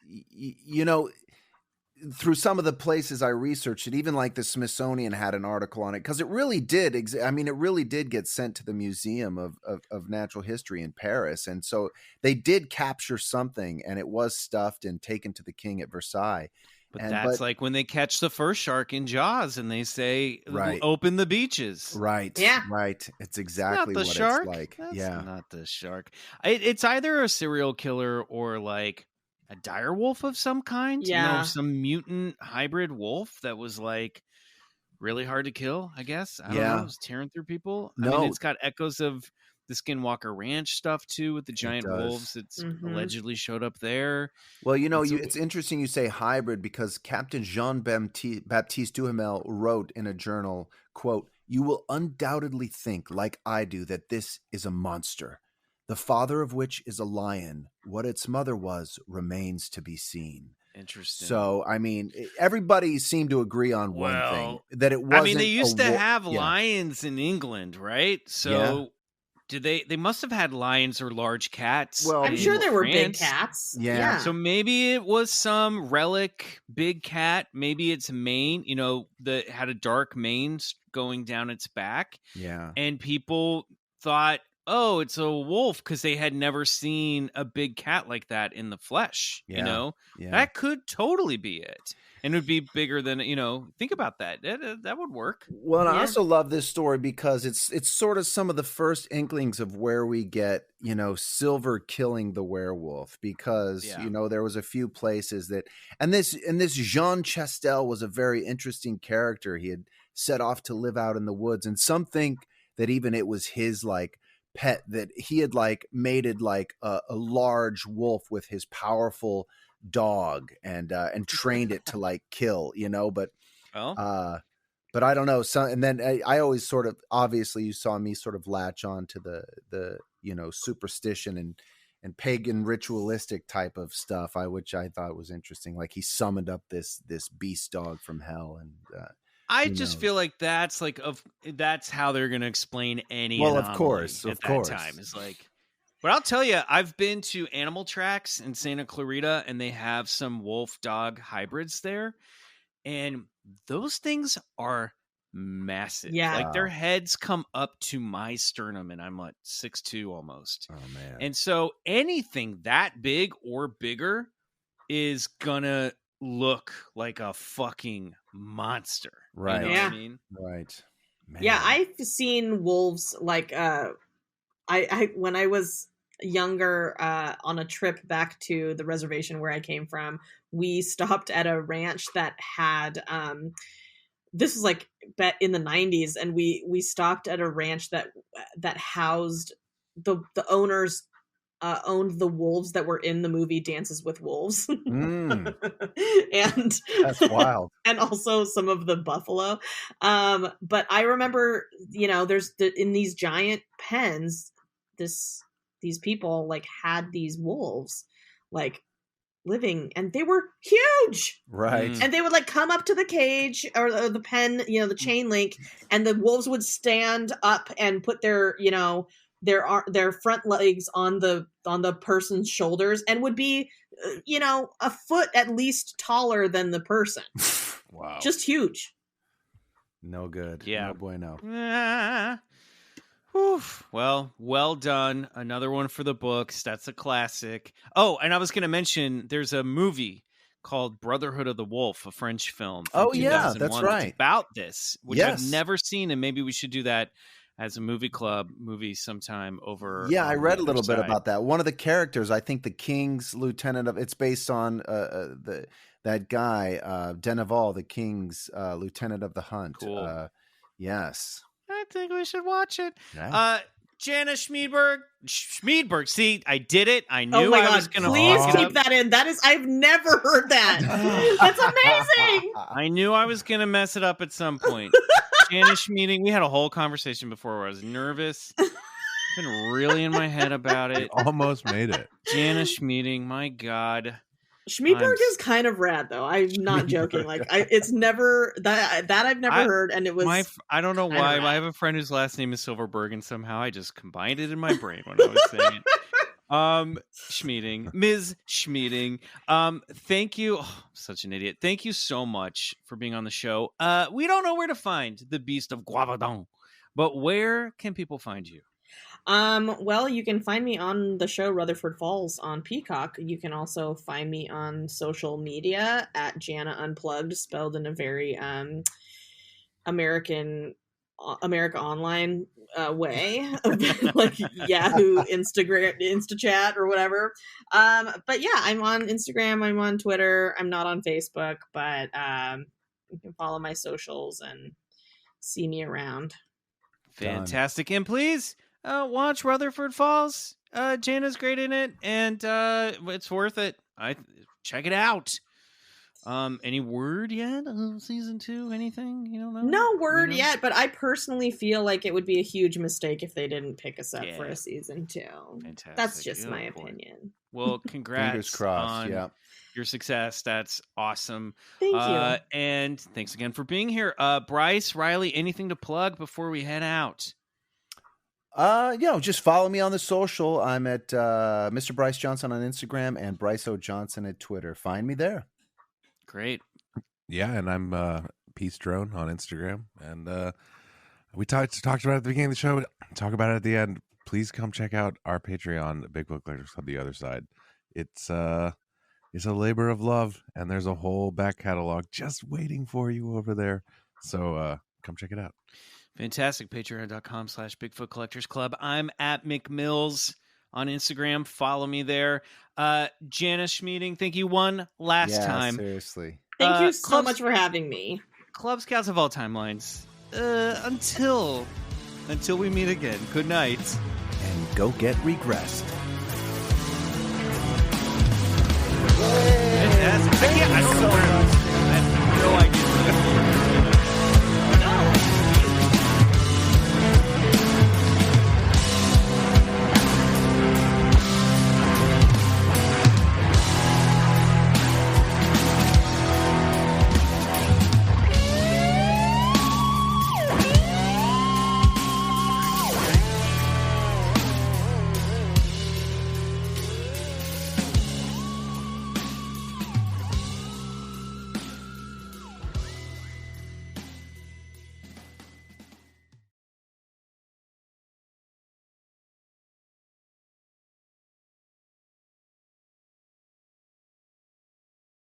through some of the places I researched it, even like the Smithsonian had an article on it because it really did. It really did get sent to the Museum of Natural History in Paris. And so they did capture something, and it was stuffed and taken to the king at Versailles. But that's like when they catch the first shark in Jaws and they say, open the beaches. Right. Yeah. Right. It's exactly what shark. It's like. That's not the shark. It's either a serial killer or like a dire wolf of some kind. Yeah. Some mutant hybrid wolf that was like really hard to kill, I guess. I don't know. It was tearing through people. I mean, it's got echoes of the Skinwalker Ranch stuff too with the giant wolves that's allegedly showed up there. Well, it's interesting you say hybrid because Captain Jean-Baptiste Duhamel wrote in a journal, quote, "You will undoubtedly think, like I do, that this is a monster, the father of which is a lion. What its mother was remains to be seen." Interesting. So, I mean, everybody seemed to agree on one thing, that it wasn't. I mean, they used to have lions in England, right? So they must have had lions or large cats. Well, I'm sure there were big cats. Yeah. So maybe it was some relic big cat. Maybe its mane, that had a dark mane going down its back. Yeah. And people thought, oh, it's a wolf because they had never seen a big cat like that in the flesh. That could totally be it. And it would be bigger than, think about that. That would work. Well, and I also love this story because it's sort of some of the first inklings of where we get, Silver killing the werewolf because, there was a few places that, and this Jean Chastel was a very interesting character. He had set off to live out in the woods, and some think that even it was his like pet that he had like mated like a large wolf with his powerful dog and trained it to like kill, but I don't know. So, and then I always sort of, obviously you saw me sort of latch on to the superstition and pagan ritualistic type of stuff, which I thought was interesting. Like he summoned up this beast dog from hell, and I just feel like that's how they're going to explain any. Well, of course. That time is like. But I'll tell you, I've been to animal tracks in Santa Clarita, and they have some wolf dog hybrids there, and those things are massive. Yeah, like their heads come up to my sternum, and I'm like 6'2" almost. Oh man! And so anything that big or bigger is gonna look like a fucking monster. Right. You know what I mean? Right. Man. Yeah, I've seen wolves like I when I was younger on a trip back to the reservation where I came from, we stopped at a ranch that had this was like in the 90s, and we stopped at a ranch that housed the owners owned the wolves that were in the movie Dances with Wolves. And that's wild. And also some of the buffalo. But I remember, there's in these giant pens, these people like had these wolves like living, and they were huge, right? And they would like come up to the cage or the pen, the chain link, and the wolves would stand up and put their their front legs on the person's shoulders, and would be a foot at least taller than the person. Wow, just huge. No good. Yeah, no bueno. Well done. Another one for the books. That's a classic. Oh, and I was going to mention there's a movie called Brotherhood of the Wolf, a French film. Oh yeah, that's right. About this, which yes. I've never seen, and maybe we should do that as a movie club movie sometime over. Yeah, I read a little bit about that. One of the characters, I think the King's lieutenant of, it's based on that guy, Deneval, the King's lieutenant of the hunt. Cool. Yes. I think we should watch it. Yeah. Jana Schmieding. See, I did it. I knew oh my I God, was going to. Please keep that in. I've never heard that. That's amazing. I knew I was going to mess it up at some point. Jana Schmieding. We had a whole conversation before where I was nervous. Been really in my head about it. Almost made it. Jana Schmieding. My God. Schmiedberg is kind of rad, though. I'm not joking. Like, it's never that I've never heard, and it was. I don't know why. I have a friend whose last name is Silverberg, and somehow I just combined it in my brain when I was saying it. Schmieding, Ms. Schmieding. Thank you. Oh, such an idiot. Thank you so much for being on the show. We don't know where to find the Beast of Gévaudan, but where can people find you? Well, you can find me on the show Rutherford Falls on Peacock. You can also find me on social media at Jana Unplugged, spelled in a very America Online way, like Yahoo, Instagram, InstaChat, or whatever. But yeah, I'm on Instagram. I'm on Twitter. I'm not on Facebook, but you can follow my socials and see me around. Fantastic. Done. And please. Watch Rutherford Falls. Jana's great in it, and it's worth it. Check it out. Any word yet? Season 2? Anything? You don't know? No word yet, but I personally feel like it would be a huge mistake if they didn't pick us up for a season 2. Fantastic. That's just my opinion. Well, congrats Fingers crossed, on your success. That's awesome. Thank you. And thanks again for being here. Bryce, Riley, anything to plug before we head out? Just follow me on the social. I'm at Mr. Bryce Johnson on Instagram and Bryce O. Johnson at Twitter. Find me there. Great. Yeah, and I'm Peace Drone on Instagram. And we talked about it at the beginning of the show. Talk about it at the end. Please come check out our Patreon, Bigfoot Collectors Club, The Other Side. It's a labor of love, and there's a whole back catalog just waiting for you over there. So come check it out. Fantastic. Patreon.com/BigfootCollectorsClub. I'm at McMills on Instagram. Follow me there. Jana Schmieding, thank you one last time. Seriously. Thank you so much for having me. Club Scouts of all timelines. Until we meet again. Good night. go get regressed. Fantastic. I don't know where